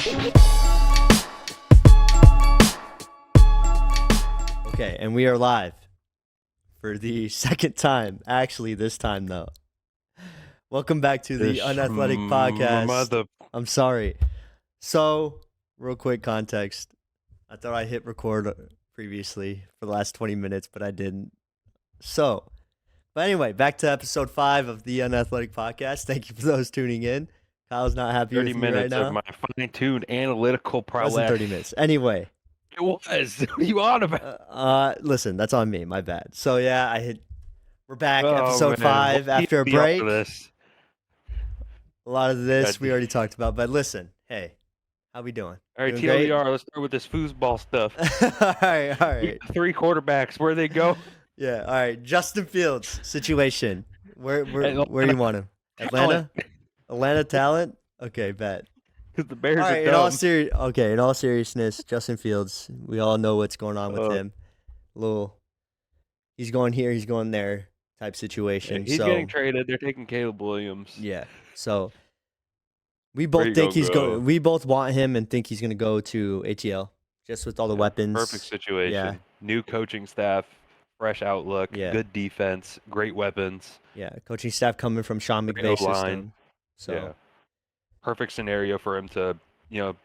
Okay, and we are live for the second time. Actually, this time, though. Welcome back to the UnAthletic Podcast. I'm sorry. So, real quick context. I thought I hit record previously for the last 20 minutes, but I didn't. But anyway, back to episode 5 of the UnAthletic Podcast. Thank you for those tuning in. Kyle's not happy with me right 30 now. minutes of my fine-tuned analytical prowess. It wasn't 30 minutes. Anyway. It was. What are you on about? Listen, that's on me. My bad. So, yeah, we're back, episode 5 We'll after a keep me up break. for this. A lot of this we already talked about, but listen, hey, how we doing? All right, Doing great? TLDR, let's start with this foosball stuff. all right. 3 quarterbacks, where they go? Yeah, all right. Justin Fields situation. Where do you want him? Atlanta talent? Okay, bet. Because the Bears All right, are dumb. in all seriousness, Justin Fields, we all know what's going on with him. He's going here, he's going there type situation. Yeah, he's getting traded. They're taking Caleb Williams. Yeah. So we both think he's going. We both want him and think he's going to go to ATL just with all the weapons. Perfect situation. Yeah. New coaching staff, fresh outlook, good defense, great weapons. Yeah, coaching staff coming from Sean McVay's system. So yeah. Perfect scenario for him to,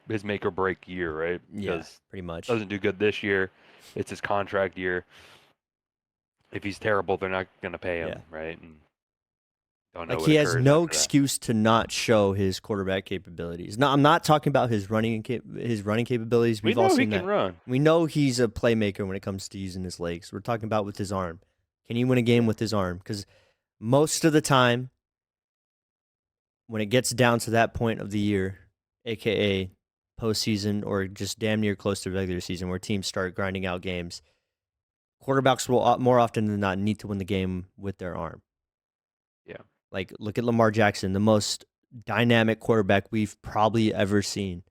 his make or break year, right? Yeah, pretty much. Doesn't do good this year. It's his contract year. If he's terrible, they're not going to pay him, right? And don't know he has no excuse to not show his quarterback capabilities. No, I'm not talking about his running capabilities. We know he can run. We know he's a playmaker when it comes to using his legs. We're talking about with his arm. Can he win a game with his arm? Because most of the time, when it gets down to that point of the year, aka postseason or just damn near close to regular season, where teams start grinding out games, quarterbacks will more often than not need to win the game with their arm. Yeah. Like, look at Lamar Jackson, the most dynamic quarterback we've probably ever seen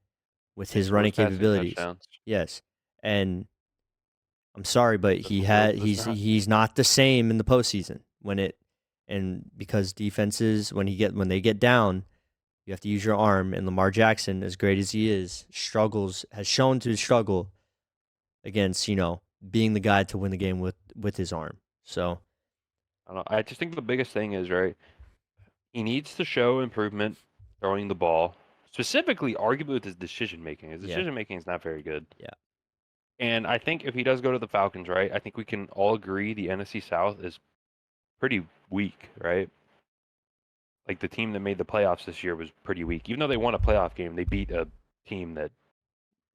with his running capabilities. Yes. And I'm sorry, but he's not the same in the postseason because defenses, when they get down, you have to use your arm. And Lamar Jackson, as great as he is, has shown to struggle against, being the guy to win the game with his arm. So I don't know. I just think the biggest thing is, right, he needs to show improvement throwing the ball, specifically arguably with his decision making. His decision making is not very good. Yeah. And I think if he does go to the Falcons, right, I think we can all agree the NFC South is pretty weak, right? Like, the team that made the playoffs this year was pretty weak. Even though they won a playoff game, they beat a team that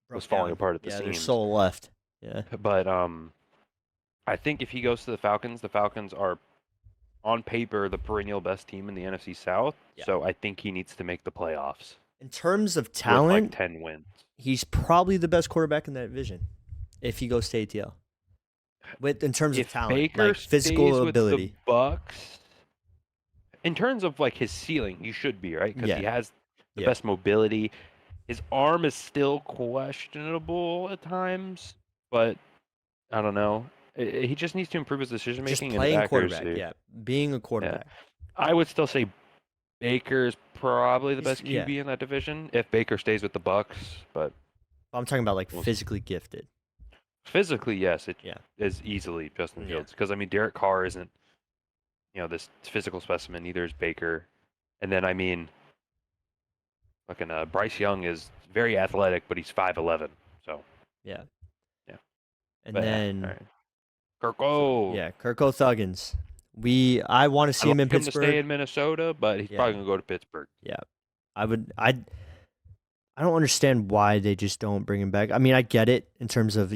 was falling apart at the seams. Yeah, there's soul left. Yeah. But I think if he goes to the Falcons are on paper the perennial best team in the NFC South. Yeah. So I think he needs to make the playoffs. In terms of talent, with 10 wins. He's probably the best quarterback in that division if he goes to ATL. In terms of talent, Baker physical ability. With the Bucks, in terms of his ceiling, you should be, right? Because he has the best mobility. His arm is still questionable at times, but I don't know. He just needs to improve his decision making and playing accuracy. quarterback. Being a quarterback. Yeah. I would still say Baker's probably the best QB in that division if Baker stays with the Bucks. But I'm talking about physically gifted. Physically, yes, it is easily Justin Fields. Because Derek Carr isn't, this physical specimen. Neither is Baker. And then Bryce Young is very athletic, but he's 5'11". So yeah. And but, then. All right. Kirko. Kirko Thuggins. I want to see him in Pittsburgh. To stay in Minnesota, but he's probably gonna go to Pittsburgh. Yeah, I don't understand why they just don't bring him back. I get it in terms of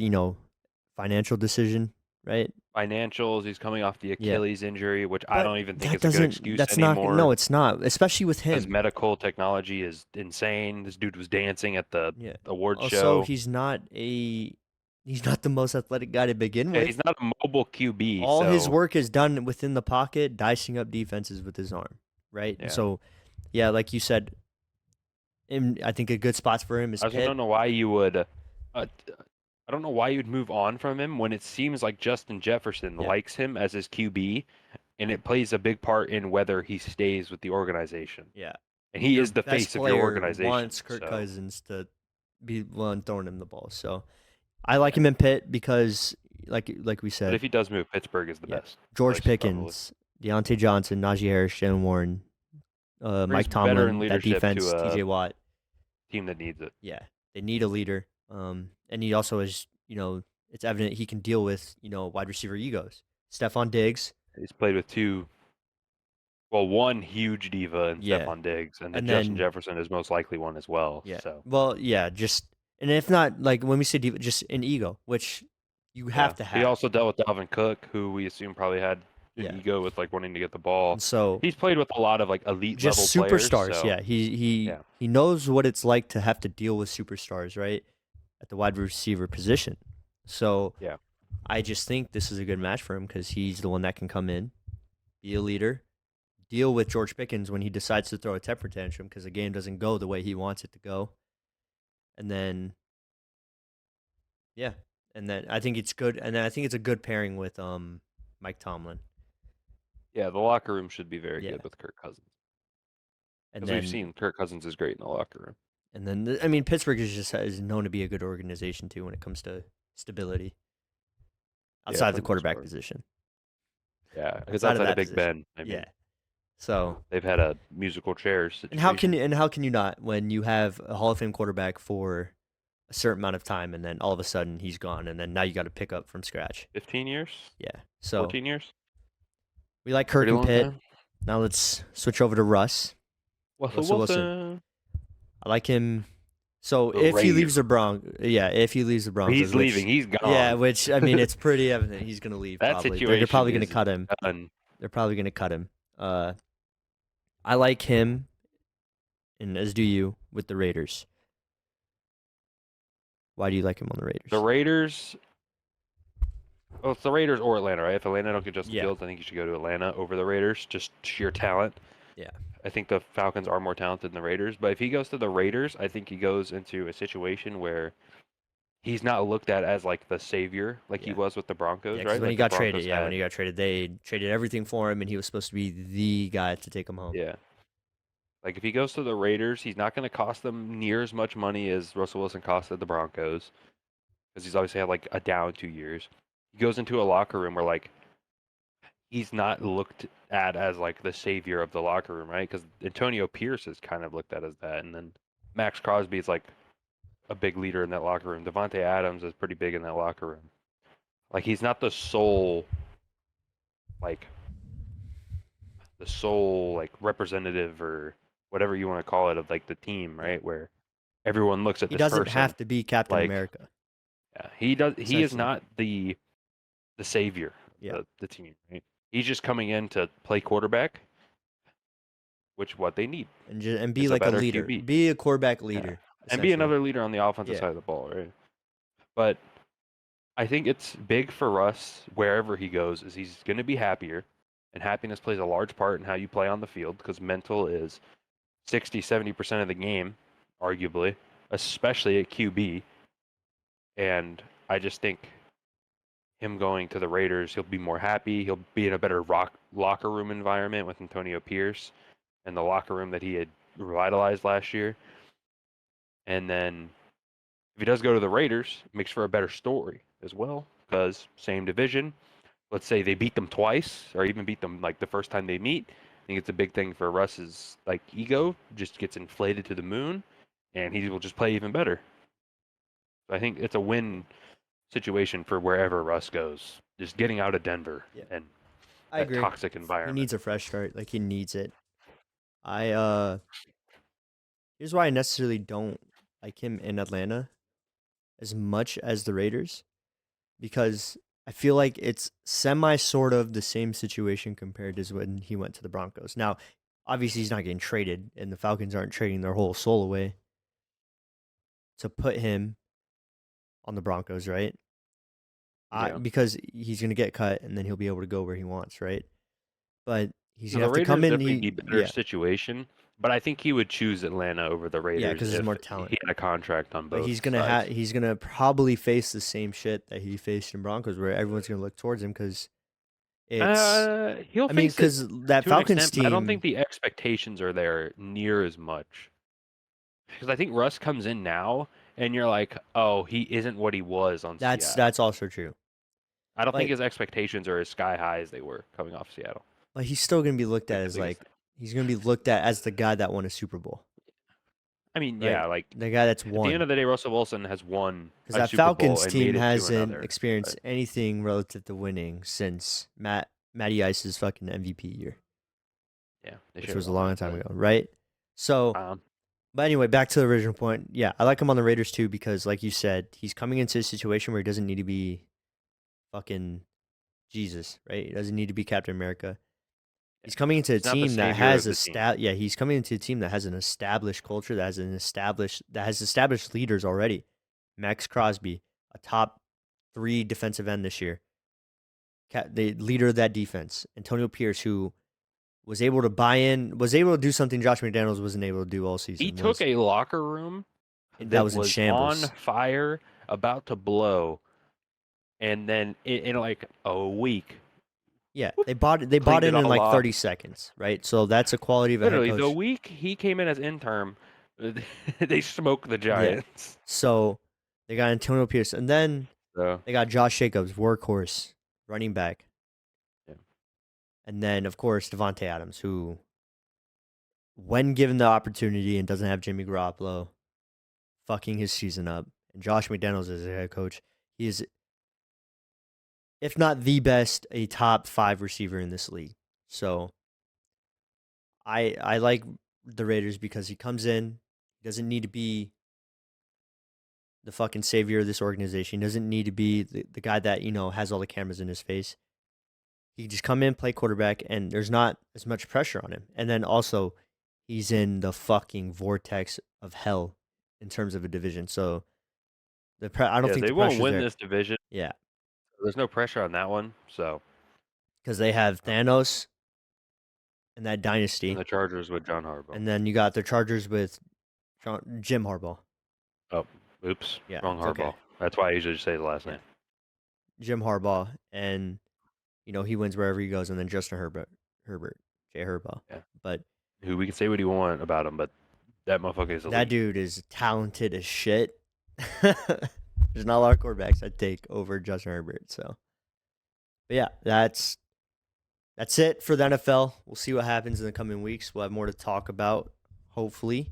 financial decision, right? Financials. He's coming off the Achilles injury, which I don't even think is a good excuse anymore. No, it's not. Especially with him. His medical technology is insane. This dude was dancing at the award show. Also, he's not the most athletic guy to begin with. He's not a mobile QB. All his work is done within the pocket, dicing up defenses with his arm, right? Yeah. So, like you said, I think a good spot for him is Pitt. I don't know why you would. I don't know why you'd move on from him when it seems like Justin Jefferson likes him as his QB, and it plays a big part in whether he stays with the organization. Yeah, and he is the face of your organization. Wants Kirk Cousins to be one throwing him the ball. So I like him in Pitt because, like we said, but if he does move, Pittsburgh is the best. George place, probably. Pickens, Deontay Johnson, Najee Harris, Jalen Warren, Mike veteran Tomlin, that leadership defense, to a TJ Watt. team that needs it. Yeah, they need a leader. And he also is, it's evident he can deal with, wide receiver egos. Stephon Diggs. He's played with one huge diva in Stephon Diggs, and then Justin Jefferson is most likely one as well. Yeah. So. Well, yeah, and if not, like when we say diva, just an ego, which you have to have. He also dealt with Dalvin Cook, who we assume probably had an ego with like wanting to get the ball. And so he's played with a lot of like elite level superstars. Players, so. Yeah, he knows what it's like to have to deal with superstars, right, at the wide receiver position. So yeah, I just think this is a good match for him because he's the one that can come in, be a leader, deal with George Pickens when he decides to throw a temper tantrum because the game doesn't go the way he wants it to go. And then, I think it's good. And then I think it's a good pairing with Mike Tomlin. Yeah, the locker room should be very good with Kirk Cousins. And we've seen Kirk Cousins is great in the locker room. And then, Pittsburgh is known to be a good organization too when it comes to stability outside of the quarterback position. Yeah, because outside of Big Ben. So they've had a musical chairs situation. And how can you not when you have a Hall of Fame quarterback for a certain amount of time and then all of a sudden he's gone and then now you got to pick up from scratch. 15 years? Yeah. So 14 years? We like Kirk and Pitt. Now let's switch over to Russ. Russell Wilson. I like him. So if he leaves the Broncos, he's leaving. He's gone. Yeah, which it's pretty evident he's going to leave. That probably. situation They're probably going to cut him. Done. They're probably going to cut him. I like him, and as do you, with the Raiders. Why do you like him on the Raiders? The Raiders. Well, it's the Raiders or Atlanta, right? If Atlanta don't get Justin Fields, I think you should go to Atlanta over the Raiders, just sheer talent. Yeah. I think the Falcons are more talented than the Raiders, but if he goes to the Raiders, I think he goes into a situation where he's not looked at as like the savior like he was with the Broncos, right? When he got traded, they traded everything for him, and he was supposed to be the guy to take him home. Yeah. Like if he goes to the Raiders, he's not going to cost them near as much money as Russell Wilson costed the Broncos, because he's obviously had like a down 2 years. He goes into a locker room where like he's not looked at as like the savior of the locker room, right? Because Antonio Pierce is kind of looked at as that, and then Max Crosby is like a big leader in that locker room. Devontae Adams is pretty big in that locker room. Like he's not the sole representative or whatever you want to call it of like the team, right? Where everyone looks at this person. He doesn't have to be Captain America. Yeah, he does. He is not the savior of the team, right? He's just coming in to play quarterback, which what they need, and be like a leader, QB. Be a quarterback leader, and be another leader on the offensive side of the ball, right? But I think it's big for Russ wherever he goes is he's going to be happier, and happiness plays a large part in how you play on the field because mental is 60-70% of the game, arguably, especially at QB. And I just think him going to the Raiders, he'll be more happy. He'll be in a better locker room environment with Antonio Pierce and the locker room that he had revitalized last year. And then if he does go to the Raiders, it makes for a better story as well because same division. Let's say they beat them twice or even beat them like the first time they meet. I think it's a big thing for Russ's like ego just gets inflated to the moon and he will just play even better. I think it's a win situation for wherever Russ goes. Just getting out of Denver and that toxic environment. He needs a fresh start. Like he needs it. Here's why I necessarily don't like him in Atlanta as much as the Raiders, because I feel like it's semi sort of the same situation compared to when he went to the Broncos. Now, obviously he's not getting traded, and the Falcons aren't trading their whole soul away to put him on the Broncos, right? Because he's going to get cut, and then he'll be able to go where he wants, right? But he's going to have to come in. Be a better situation, but I think he would choose Atlanta over the Raiders. Yeah, because there's more talent. He had a contract on both. But he's gonna probably face the same shit that he faced in Broncos, where everyone's gonna look towards him because it's. Because that Falcons team. I don't think the expectations are there near as much. Because I think Russ comes in now and you're like, oh, he isn't what he was on Seattle. That's also true. I don't think his expectations are as sky high as they were coming off Seattle. But he's still going to be looked at as he's going to be looked at as the guy that won a Super Bowl. I mean, right? Yeah, like the guy that's won. At the end of the day, Russell Wilson has won because that Super Falcons Bowl team hasn't experienced anything relative to winning since Matty Ice's fucking MVP year. Yeah, which was a long time ago, right? So, but anyway, back to the original point. Yeah, I like him on the Raiders too because, like you said, he's coming into a situation where he doesn't need to be fucking Jesus, right? He doesn't need to be Captain America. He's coming into a team that has he's coming into a team that has an established culture, that has established leaders already. Max Crosby, a top 3 defensive end this year. The leader of that defense. Antonio Pierce, who was able to do something Josh McDaniels wasn't able to do all season. He took a locker room that was in shambles, on fire, about to blow, and then in like a week. Yeah, they bought it in like 30 seconds, right? So that's a quality of a head coach. The week he came in as interim, they smoked the Giants. Yeah. So they got Antonio Pierce, and then they got Josh Jacobs, workhorse, running back. Yeah. And then, of course, Devontae Adams, who, when given the opportunity and doesn't have Jimmy Garoppolo, fucking his season up. And Josh McDaniels is a head coach. He is, if not the best, a top 5 receiver in this league. So I like the Raiders because he comes in, he doesn't need to be the fucking savior of this organization. He doesn't need to be the guy that, has all the cameras in his face. He can just come in, play quarterback, and there's not as much pressure on him. And then also, he's in the fucking vortex of hell in terms of a division. So I don't think they won't win this division. Yeah. There's no pressure on that one, so. Because they have Thanos and that dynasty. And the Chargers with John Harbaugh. And then you got the Chargers with Jim Harbaugh. Oh, oops. Yeah, wrong Harbaugh. Okay. That's why I usually just say the last name. Jim Harbaugh. And, he wins wherever he goes. And then Justin Herbert, Jay Harbaugh. Yeah. But who we can say what you want about him, but that motherfucker is elite. That dude is talented as shit. There's not a lot of quarterbacks I'd take over Justin Herbert. So, but yeah, that's it for the NFL. We'll see what happens in the coming weeks. We'll have more to talk about. Hopefully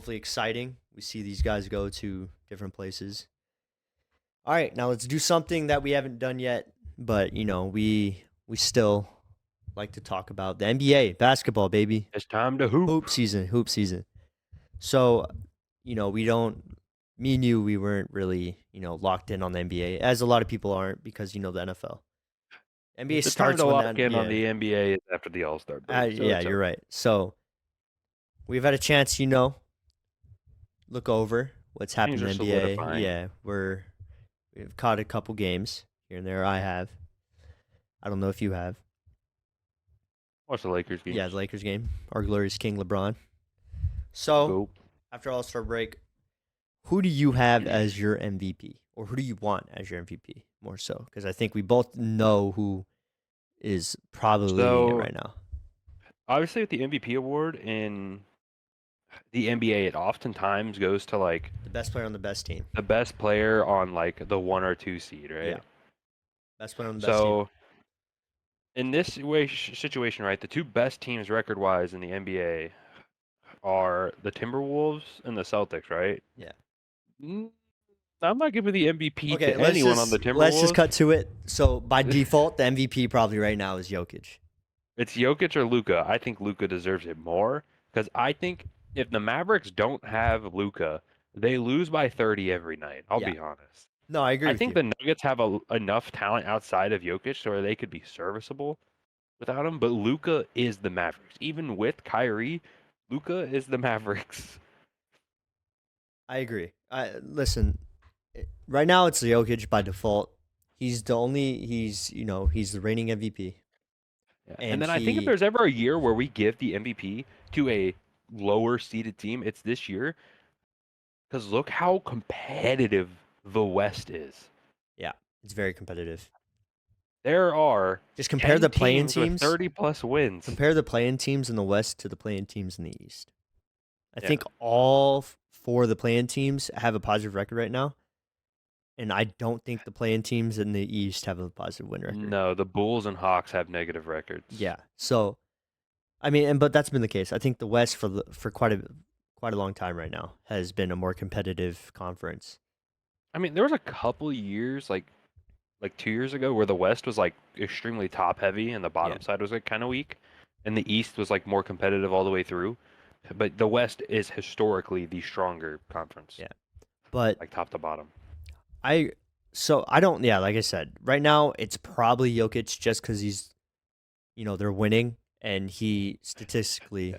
exciting. We see these guys go to different places. All right, now let's do something that we haven't done yet, but we still like to talk about the NBA basketball, baby. It's time to hoop. Hoop season. So, me and you, we weren't really, locked in on the NBA, as a lot of people aren't, because the NFL. NBA the starts time to lock in on the NBA after the All-Star break. You're right. So we've had a chance, look over what's happening in the NBA. Solidifying. Yeah, we've caught a couple games here and there. I have. I don't know if you have. Watch the Lakers game. Yeah, the Lakers game. Our glorious King LeBron. So after All-Star break, who do you have as your MVP? Or who do you want as your MVP, more so? Because I think we both know who is probably leading it right now. Obviously, with the MVP award in the NBA, it oftentimes goes to, like, the best player on the best team. The best player on, like, the 1 or 2 seed, right? Yeah. Best player on the best team. So, in this situation, right, the 2 best teams record-wise in the NBA are the Timberwolves and the Celtics, right? Yeah. I'm not giving the MVP to anyone on the Timberwolves. Let's just cut to it. So, by default, the MVP probably right now is Jokic. It's Jokic or Luka. I think Luka deserves it more, because I think if the Mavericks don't have Luka, they lose by 30 every night. I'll be honest. No, I agree. I think the Nuggets have enough talent outside of Jokic so they could be serviceable without him, but Luka is the Mavericks. Even with Kyrie, Luka is the Mavericks. I agree. Listen, right now it's Jokic by default. He's the reigning MVP. Yeah. And then I think if there's ever a year where we give the MVP to a lower seeded team, it's this year. Because look how competitive the West is. Yeah, it's very competitive. There are just compare the play-in teams 30+ wins. Compare the play-in teams in the West to the play-in teams in the East. I think all 4 of the play-in teams have a positive record right now, and I don't think the play-in teams in the East have a positive win record. No, the Bulls and Hawks have negative records. Yeah. So, I mean, but that's been the case. I think the West for quite a long time right now has been a more competitive conference. I mean, there was a couple years like 2 years ago where the West was like extremely top heavy and the bottom side was like kind of weak, and the East was like more competitive all the way through. But the West is historically the stronger conference. Yeah. But like top to bottom. I don't, like I said, right now it's probably Jokic just because he's, they're winning and he statistically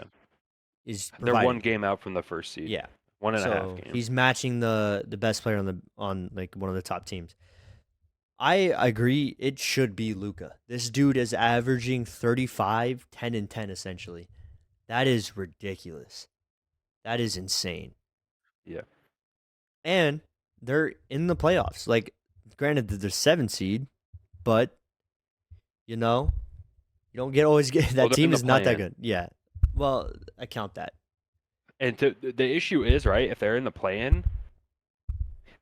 is They're providing. 1 game out from the first seed. Yeah. 1.5 games. He's matching the best player on like one of the top teams. I agree it should be Luka. This dude is averaging 35, 10, and 10 essentially. That is ridiculous. That is insane. Yeah. And they're in the playoffs. Like, granted, they're 7 seed, but you don't always get that team is not that good. Yeah. Well, I count that. And the issue is, right, if they're in the play-in,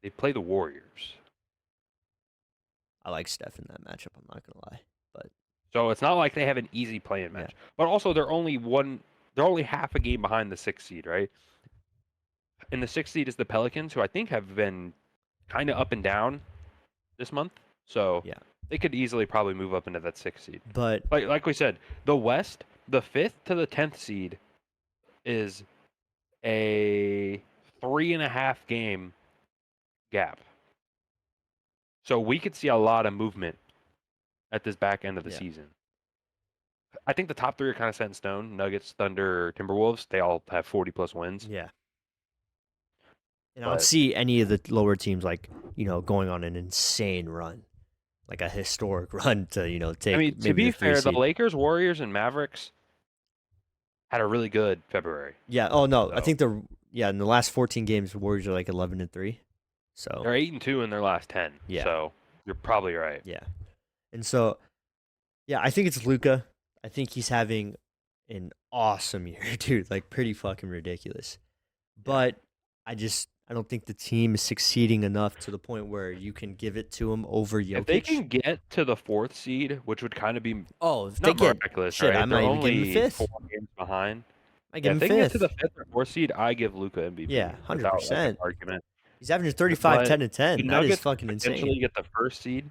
they play the Warriors. I like Steph in that matchup, I'm not going to lie. But so it's not like they have an easy play-in match. Yeah. But also they're only half a game behind the 6th seed, right? And the 6th seed is the Pelicans, who I think have been kind of up and down this month. So yeah, they could easily probably move up into that 6th seed. But like we said, the West, the 5th to the 10th seed is a 3.5 game gap. So we could see a lot of movement at this back end of the season. I think the top 3 are kind of set in stone. Nuggets, Thunder, Timberwolves, they all have 40-plus wins. Yeah. And I don't see any of the lower teams going on an insane run. Like a historic run to take. I mean, to be fair, the Lakers, Warriors, and Mavericks had a really good February. Yeah. Oh no, I think in the last 14 games, the Warriors are like 11-3. So they're 8-2 in their last 10. Yeah. So you're probably right. Yeah. And so, I think it's Luka. I think he's having an awesome year, dude. Like pretty fucking ridiculous. But I don't think the team is succeeding enough to the point where you can give it to him over Jokic. If they can get to the 4th seed, which would kind of be if not miraculous, right? I might even give him the 5th. 4 games behind. I give him 5th. If they get to the 5th or 4th seed, I give Luka MVP. Yeah, 100%. Argument. He's averaging 35, 10, and 10. That is fucking insane. Potentially get the 1st seed.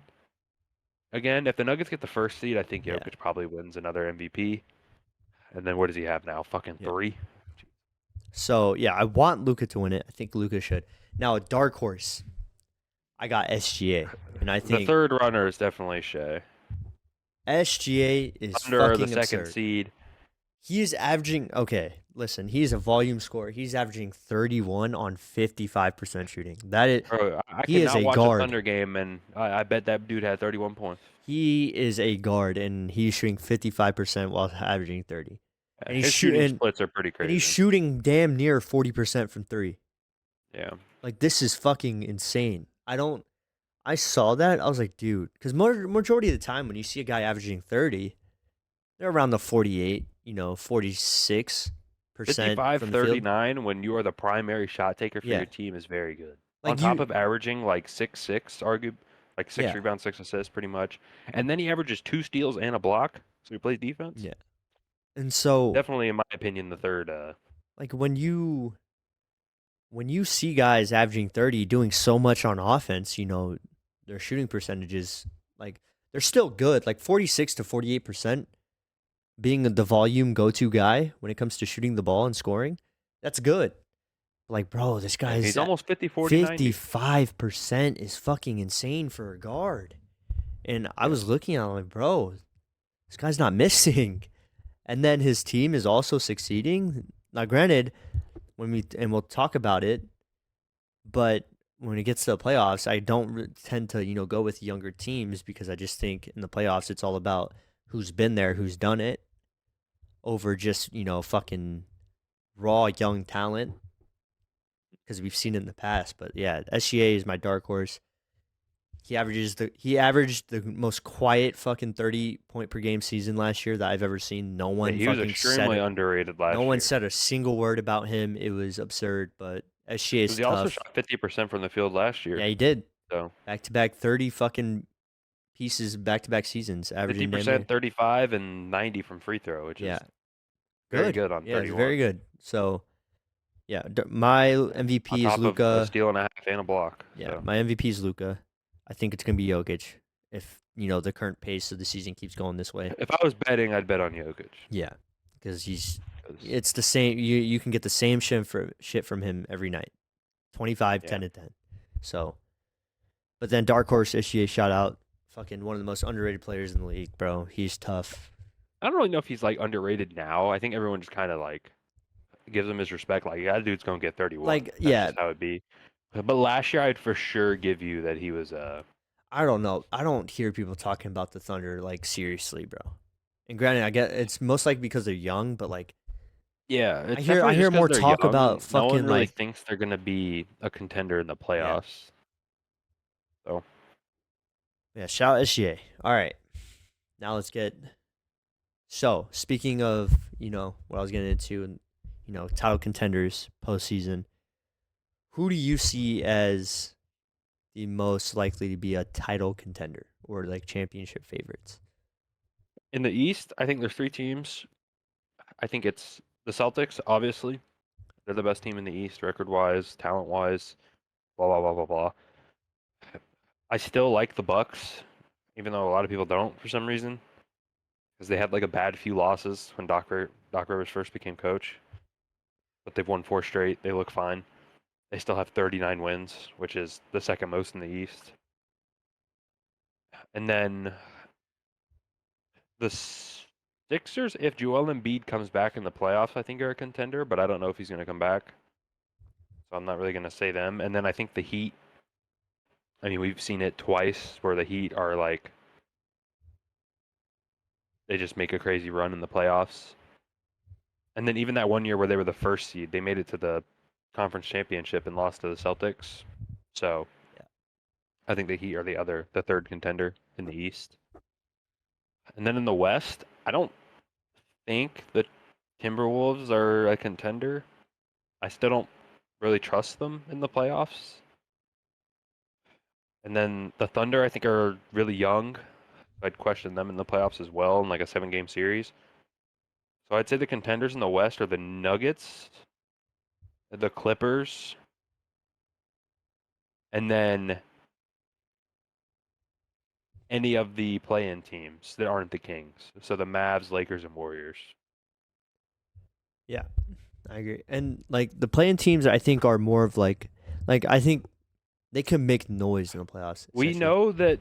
Again, if the Nuggets get the 1st seed, I think Jokic probably wins another MVP. And then what does he have now? Fucking 3? So, I want Luka to win it. I think Luka should. Now, a dark horse. I got SGA. And I think the 3rd runner is definitely Shea. SGA is under fucking the 2nd absurd. seed. He is averaging, listen, he's a volume scorer. He's averaging 31 on 55% shooting. That is, Bro, he is a watch guard. A Thunder game, and I bet that dude had 31 points. He is a guard, and he's shooting 55% while averaging 30. And his shooting splits are pretty crazy. And he's shooting damn near 40% from 3. Yeah. Like, this is fucking insane. I saw that. I was like, dude, because majority of the time when you see a guy averaging 30, they're around the 48, 46%. 55, from the 39 field. When you are the primary shot taker for your team is very good. On top of averaging like 6'6", like 6 rebounds, 6 assists pretty much. And then he averages 2 steals and a block, so he plays defense. Yeah. And so definitely, in my opinion, the 3rd. Like when you see guys averaging 30 doing so much on offense, their shooting percentages, like they're still good, like 46 to 48%. Being the volume go-to guy when it comes to shooting the ball and scoring, that's good. Like, bro, this guy's he's almost 50, 40, 55% is fucking insane for a guard. And I was looking at him like, bro, this guy's not missing. And then his team is also succeeding. Now, granted, we'll talk about it, but when it gets to the playoffs, I don't tend to, go with younger teams because I just think in the playoffs it's all about who's been there, who's done it, over just, fucking raw young talent. Because we've seen it in the past. But yeah, SGA is my dark horse. He averaged the most quiet fucking 30-point per game season last year that I've ever seen. No one he was extremely underrated last year. No one said a single word about him. It was absurd, but SGA is Because he also tough. shot 50% from the field last year. Yeah, he did. So back-to-back 30 fucking pieces back-to-back seasons, averaging 50%, 35, and 90 from free throw, which is very good on Yeah, it's 31. very good. So, yeah, my On MVP is top of a Luka. steal and a half and a block. Yeah, So. my MVP is Luka. I think it's gonna be Jokic if the current pace of the season keeps going this way. If I was betting, I'd bet on Jokic. Yeah, because it's the same. You can get the same shit from him every night. 25, 10 and 10. So, but then dark horse SGA shout out. Fucking one of the most underrated players in the league, bro. He's tough. I don't really know if he's like underrated now. I think everyone just kind of like gives him his respect. Like, yeah, that dude's gonna get 31. Like, That's yeah, just how it'd be. But last year, I'd for sure give you that he was I don't know. I don't hear people talking about the Thunder like seriously, bro. And granted, I get it's most likely because they're young, but like, yeah, it's I hear more talk young. about No fucking one really like thinks they're gonna be a contender in the playoffs. So yeah, shout out SGA. All right, now let's get. So speaking of what I was getting into, and title contenders postseason, who do you see as the most likely to be a title contender or like championship favorites? in the East, I think there's 3 teams. I think it's the Celtics, obviously. They're the best team in the East, record-wise, talent-wise, blah, blah, blah, blah, blah. I still like the Bucks, even though a lot of people don't for some reason, because they had like a bad few losses when Doc Rivers first became coach. But they've won 4 straight. They look fine. They still have 39 wins, which is the second most in the East. And then the Sixers, if Joel Embiid comes back in the playoffs, I think are a contender, but I don't know if he's going to come back. So I'm not really going to say them. And then I think the Heat, I mean, we've seen it twice where the Heat are like, they just make a crazy run in the playoffs. And then even that one year where they were the first seed, they made it to the conference championship and lost to the Celtics. So Yeah. I think the Heat are the third contender in the East. And then in the West, I don't think the Timberwolves are a contender. I still don't really trust them in the playoffs. And then the Thunder, I think, are really young. I'd question them in the playoffs as well in like a 7-game series. So I'd say the contenders in the West are the Nuggets, the Clippers, and then any of the play-in teams that aren't the Kings. So the Mavs, Lakers, and Warriors. Yeah, I agree. And like the play-in teams, I think are more of like I think they can make noise in the playoffs. We know that,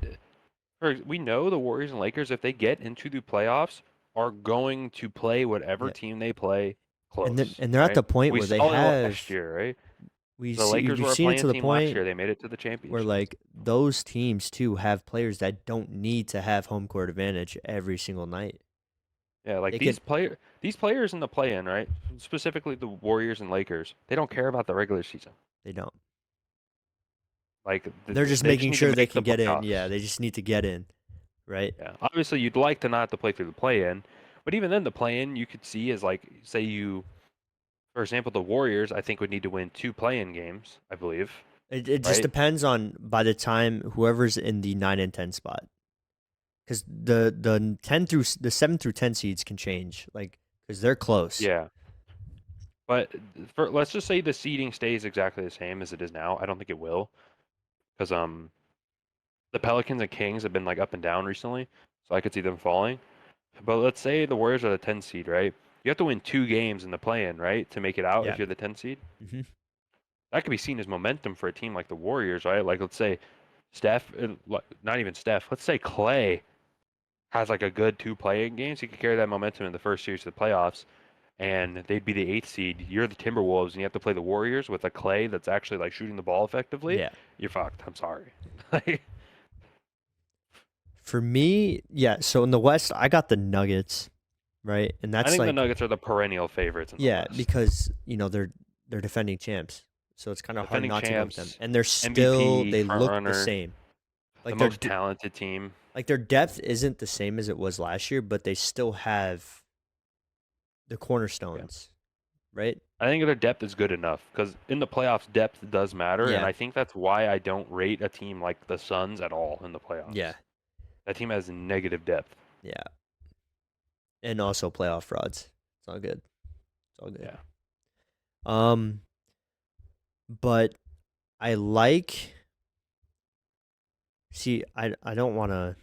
we know the Warriors and Lakers, if they get into the playoffs, are going to play whatever team they play close. And they're at the point where they have last year, right? The Lakers were seen it to the point last year. They made it to the championship. Where like those teams too have players that don't need to have home court advantage every single night. Yeah, like these players in the play-in, right? Specifically the Warriors and Lakers, they don't care about the regular season. They don't. Like they're just making sure they can get in. Yeah, they just need to get in, right? Yeah. Obviously, you'd like to not have to play through the play-in, but even then, the play-in you could see is like, say you, for example, the Warriors, I think would need to win 2 play-in games, I believe. It just depends on by the time whoever's in the 9 and 10 spot, because the 7 through 10 seeds can change, like because they're close. Yeah. But let's just say the seeding stays exactly the same as it is now. I don't think it will, because the Pelicans and Kings have been like up and down recently, so I could see them falling. But let's say the Warriors are the 10 seed, right? You have to win 2 games in the play-in, right, to make it out if you're the 10 seed. Mm-hmm. That could be seen as momentum for a team like the Warriors, right? Like, let's say not even Steph, let's say Clay has like a good 2 play-in games. He could carry that momentum in the first series of the playoffs, and they'd be the 8th seed. You're the Timberwolves, and you have to play the Warriors with a Clay that's actually like shooting the ball effectively. Yeah. You're fucked. I'm sorry. For me, yeah. So in the West, I got the Nuggets, right? And that's I think like the Nuggets are the perennial favorites in the West. because they're defending champs, so it's kind of hard not to go with them. And they're MVP, they look runner, the same. Like the most talented team. Like their depth isn't the same as it was last year, but they still have the cornerstones, right? I think their depth is good enough because in the playoffs, depth does matter, and Yeah. I think that's why I don't rate a team like the Suns at all in the playoffs. Yeah. That team has negative depth. Yeah. And also playoff frauds. It's all good. It's all good. Yeah. But I like. See, I don't want to,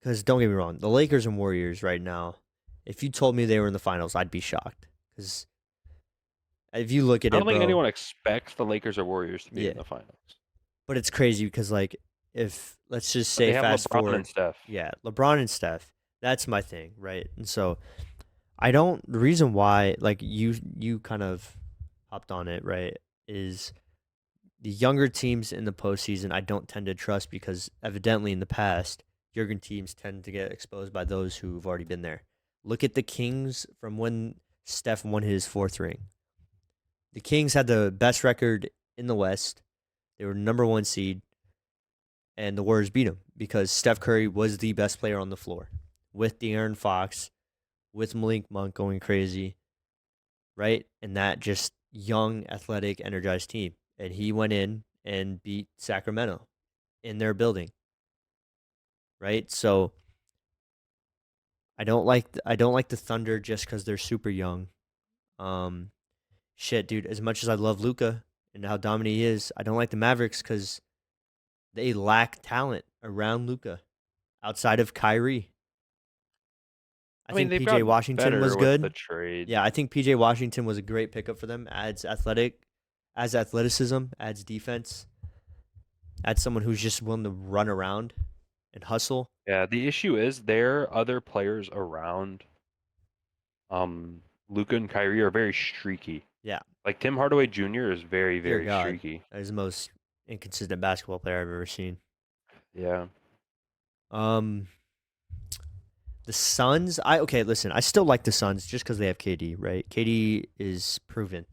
because don't get me wrong, the Lakers and Warriors right now. If you told me they were in the finals, I'd be shocked. Because if you look at I it, don't think bro, anyone expects the Lakers or Warriors to be yeah. in the finals. But it's crazy because, like, if let's just But say they have fast LeBron forward, and Steph. yeah, LeBron and Steph. That's my thing, right? And so I don't. The reason why, like, you kind of hopped on it, right? Is the younger teams in the postseason I don't tend to trust because evidently in the past, younger teams tend to get exposed by those who've already been there. Look at the Kings from when Steph won his fourth ring. The Kings had the best record in the West. They were number one seed, and the Warriors beat them because Steph Curry was the best player on the floor with De'Aaron Fox, with Malik Monk going crazy, right? And that just young, athletic, energized team. And he went in and beat Sacramento in their building, right? So I don't like the Thunder just because they're super young. Shit, dude. As much as I love Luca and how dominant he is, I don't like the Mavericks because they lack talent around Luca outside of Kyrie. I I mean, think they've PJ gotten Washington was better with the good. trade. Yeah, I think PJ Washington was a great pickup for them. Adds athleticism, adds defense, adds someone who's just willing to run around and hustle. Yeah, the issue is there are other players around Luka and Kyrie are very streaky. Yeah. Like Tim Hardaway Jr. is very, Dear very God, streaky. that is the most inconsistent basketball player I've ever seen. Yeah. Um, the Suns. Listen, I still like the Suns just because they have KD, right? KD is proven,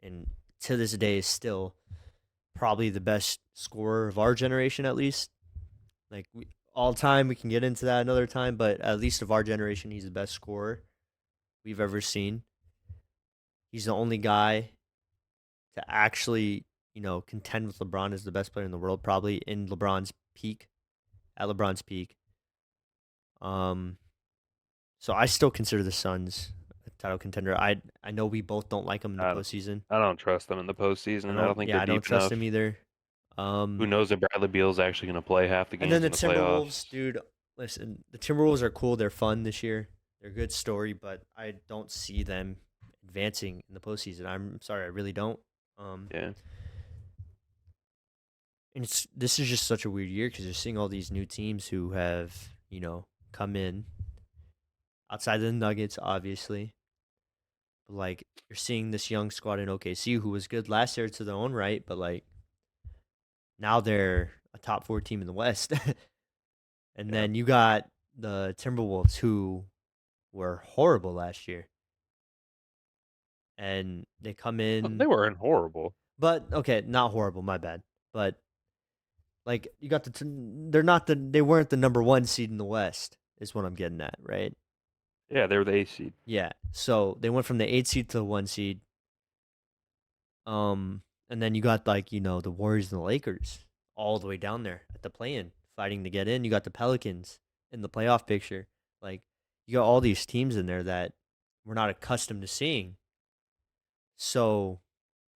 and to this day is still probably the best scorer of our generation, at least. Like all time, we can get into that another time, but at least of our generation, he's the best scorer we've ever seen. He's the only guy to actually, contend with LeBron as the best player in the world, probably in LeBron's peak, at LeBron's peak. So I still consider the Suns a title contender. I know we both don't like them in the postseason. I don't trust them in the postseason. I don't think they're I don't deep trust enough. them either. Who knows if Bradley Beal's actually going to play half the games And then in the the Timberwolves, playoffs? dude. Listen, the Timberwolves are cool. They're fun this year. They're a good story, but I don't see them advancing in the postseason. I'm sorry, I really don't. Yeah. And this is just such a weird year because you're seeing all these new teams who have, come in outside of the Nuggets, obviously. But like you're seeing this young squad in OKC who was good last year to their own right, but like now they're a top 4 team in the West. And then you got the Timberwolves who were horrible last year. And they come in. They weren't horrible. But okay, not horrible, my bad. But like you got they weren't the number 1 seed in the West is what I'm getting at, right? Yeah, they were the 8th seed. Yeah. So they went from the 8th seed to the 1 seed. And then you got the Warriors and the Lakers all the way down there at the play-in, fighting to get in. You got the Pelicans in the playoff picture. Like you got all these teams in there that we're not accustomed to seeing. So,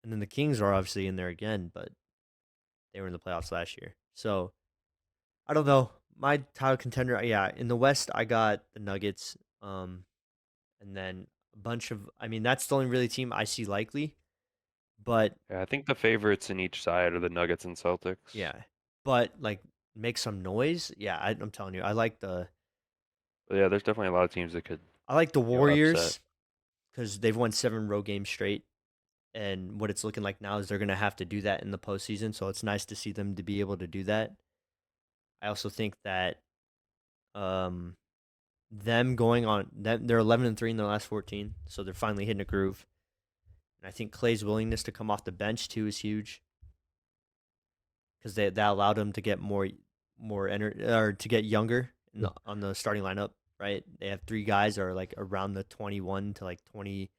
and then the Kings are obviously in there again, but they were in the playoffs last year. So, I don't know. My title contender, yeah, in the West, I got the Nuggets. And then a bunch of, that's the only really team I see likely. But yeah, I think the favorites in each side are the Nuggets and Celtics. yeah, but like make some noise. Yeah, I'm telling you, I like But yeah, there's definitely a lot of teams that could. I like the Warriors because they've won 7 road games straight, and what it's looking like now is they're gonna have to do that in the postseason. So it's nice to see them to be able to do that. I also think that them going on they're 11-3 in their last 14, so they're finally hitting a groove. And I think Clay's willingness to come off the bench too is huge because that allowed him to get more energy or to get younger on the starting lineup. Right, they have 3 guys that are like around the 21 to like 23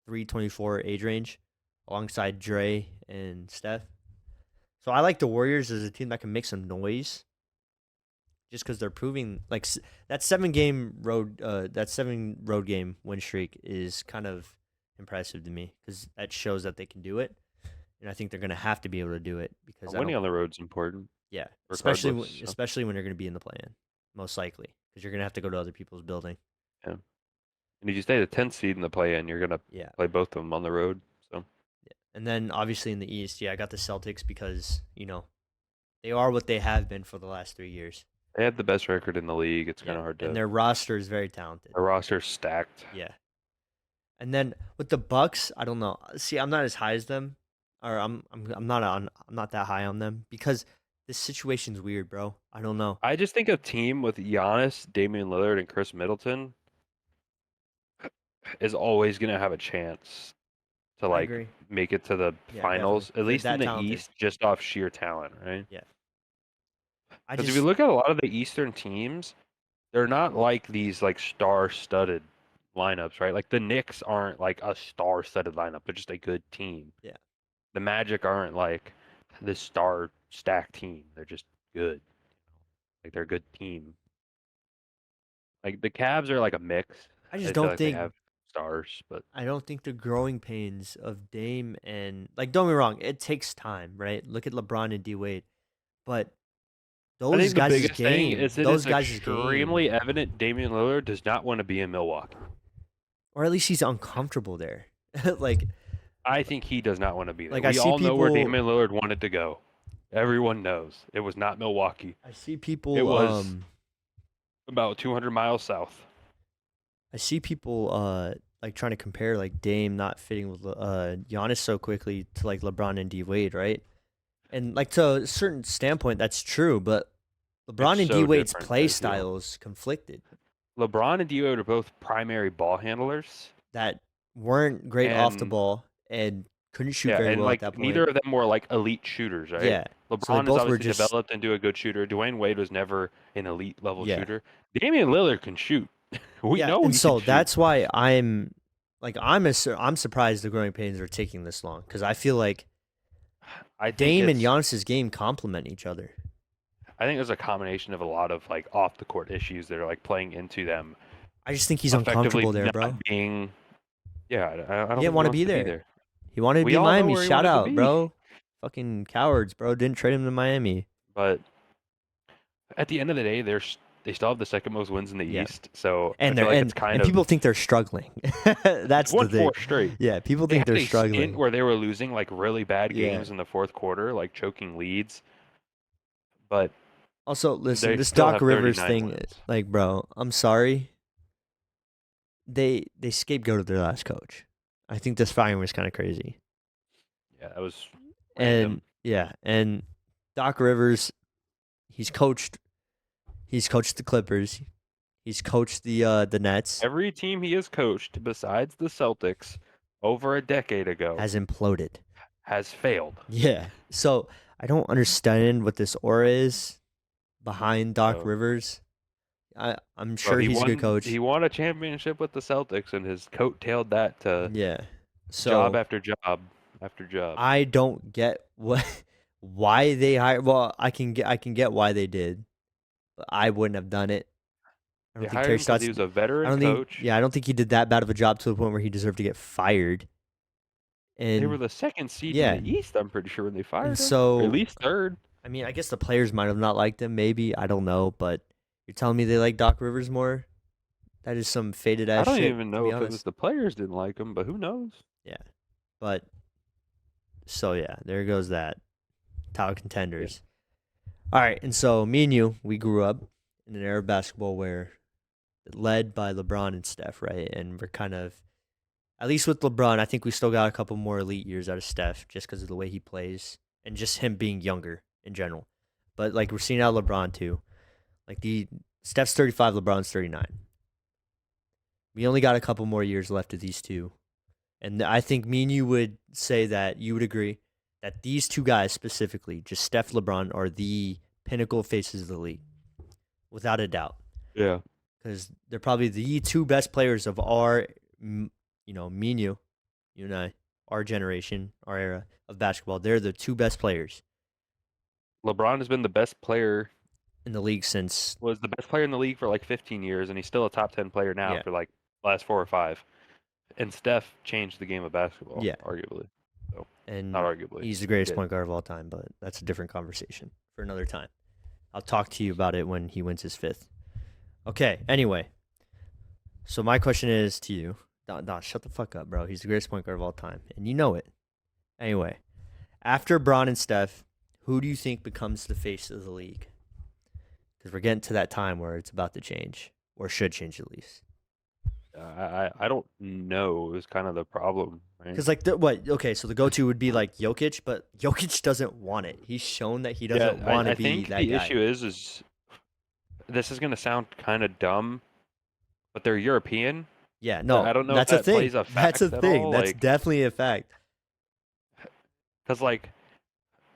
23-24 age range alongside Dre and Steph. So I like the Warriors as a team that can make some noise just because they're proving like that 7 road game win streak is kind of impressive to me because that shows that they can do it. And I think they're going to have to be able to do it because winning on the road is important. Yeah, regardless, especially when you're going to be in the play-in, most likely, because you're going to have to go to other people's building. Yeah, and if you stay the 10th seed in the play-in, you're going to play both of them on the road. So, yeah. And then obviously in the East, I got the Celtics because they are what they have been for the last 3 years. They have the best record in the league. It's kind of hard to. And their roster is very talented. Their roster's stacked. Yeah. And then with the Bucks, I don't know. See, I'm not as high as them, or I'm not that high on them because this situation's weird, bro. I don't know. I just think a team with Giannis, Damian Lillard, and Chris Middleton is always gonna have a chance to make it to the finals, definitely. At least in the East, just off sheer talent, right? Yeah. Because if you look at a lot of the Eastern teams, they're not like these star-studded lineups, right? Like the Knicks aren't like a star-studded lineup; they're just a good team. Yeah. The Magic aren't like this star-stacked team; they're just good. Like they're a good team. Like the Cavs are like a mix. I just don't think they have stars, but I don't think the growing pains of Dame and don't get me wrong, it takes time, right? Look at LeBron and D Wade, but those guys' game, those guys' extremely evident. Damian Lillard does not want to be in Milwaukee, or at least he's uncomfortable there. I think he does not want to be there. We all know where Damian Lillard wanted to go. Everyone knows it was not Milwaukee. I see people. It was about 200 miles south. I see people trying to compare Dame not fitting with Giannis so quickly to LeBron and D Wade, right? And to a certain standpoint, that's true, but LeBron and D Wade's play styles conflicted. LeBron and D Wade are both primary ball handlers that weren't great off the ball and couldn't shoot very well at that point. Neither of them were elite shooters, right? Yeah. LeBron is obviously developed into a good shooter. Dwayne Wade was never an elite level shooter. Damian Lillard can shoot. We know. And so that's why I'm surprised the growing pains are taking this long because I feel like Dame and Giannis's game complement each other. I think there's a combination of a lot of off the court issues that are playing into them. I just think he's uncomfortable there, bro. I don't he didn't want to be there. He wanted to be in Miami. Shout out, bro. Fucking cowards, bro. Didn't trade him to Miami. But at the end of the day, they still have the second most wins in the East. So and people think they're struggling. That's the thing. 4 straight. Yeah, people think they're struggling. Where they were losing really bad games in the fourth quarter, choking leads. But also, listen, this Doc Rivers thing, bro, I'm sorry. They scapegoated their last coach. I think this firing was kind of crazy. Yeah, that was random. And Doc Rivers, he's coached the Clippers. He's coached the Nets. Every team he has coached besides the Celtics over a decade ago has imploded. Has failed. Yeah. So I don't understand what this aura is behind Doc Rivers. I'm sure he's a good coach. He won a championship with the Celtics and has coattailed that to job after job after job. I don't get why they hired. Well, I can get why they did, but I wouldn't have done it. I don't think Terry Stotts. He was a veteran coach. I don't think he did that bad of a job to the point where he deserved to get fired. And they were the second seed in the East, I'm pretty sure, when they fired him. So or at least third. I mean, I guess the players might have not liked him. Maybe, I don't know, but you're telling me they like Doc Rivers more? That is some faded ass shit. I don't even know if it was the players didn't like him, but who knows? Yeah, but so there goes that. Tower contenders. All right, and so me and you, we grew up in an era of basketball where led by LeBron and Steph, right? And we're kind of, at least with LeBron, I think we still got a couple more elite years out of Steph just because of the way he plays and just him being younger in general. But we're seeing out LeBron too. Steph's 35, LeBron's 39. We only got a couple more years left of these two. And I think me and you would say that you would agree that these two guys specifically, just Steph, LeBron, are the pinnacle faces of the league, without a doubt. Yeah. Because they're probably the two best players of our, me and you, You and I, our generation, our era of basketball. They're the two best players LeBron has been the best player. in the league since. Was the best player in the league for like 15 years, and he's still a top 10 player now Yeah. for like last 4 or 5. And Steph changed the game of basketball, Yeah. arguably. So, And not arguably. he's the greatest point guard of all time, but that's a different conversation for another time. I'll talk to you about it when he wins his 5th. Okay, anyway. So my question is to you. Don, shut the fuck up, bro. He's the greatest point guard of all time, and you know it. Anyway, after Bron and Steph, who do you think becomes the face of the league? Because we're getting to that time where it's about to change, or should change at least. I don't know is kind of the problem, right? Because like okay, so the go-to would be like Jokic, but Jokic doesn't want it. He's shown that he doesn't want to be that guy. I think the issue is this is going to sound kind of dumb, but they're European. Yeah, no, I don't know that's if a thing. plays a fact That's a thing. all. That's definitely a fact. Because like,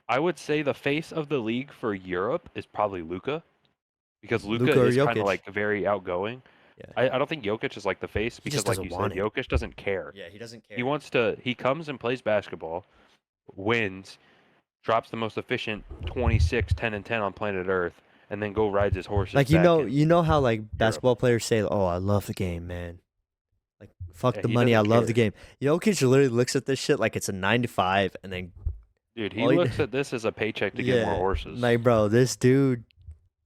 I would say the face of the league for Europe is probably Luka, because Luka is kind of like very outgoing. Yeah. I don't think Jokic is like the face because, like you said, Jokic doesn't care. Yeah, he doesn't care. He wants to. He comes and plays basketball, wins, drops the most efficient 26, 10, and 10 on planet Earth, and then go rides his horses. Like you know how like basketball players say, "Oh, I love the game, man. Like fuck the money, I love the game." Jokic literally looks at this shit like it's a 9 to 5, and then. Dude, he looks at this as a paycheck to get more horses. Like, bro, this dude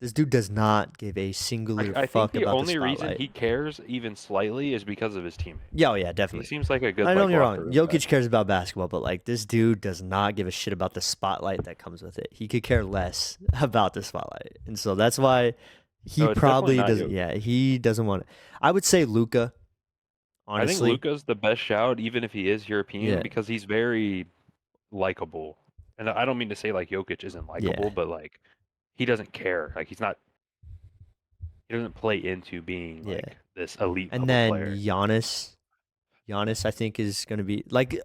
does not give a singular fuck about the spotlight. I think the only reason he cares even slightly is because of his team. Yeah, yeah, definitely. He seems like a good. I don't get wrong. Jokic cares about basketball, but like this dude does not give a shit about the spotlight that comes with it. He could care less about the spotlight, and so that's why he probably doesn't. Yeah, he doesn't want it. I would say Luka. Honestly, I think Luka's the best shout, even if he is European, because he's very likable. And I don't mean to say like Jokic isn't likable, but like he doesn't care. Like he doesn't play into being like this elite and then player. Giannis I think is going to be like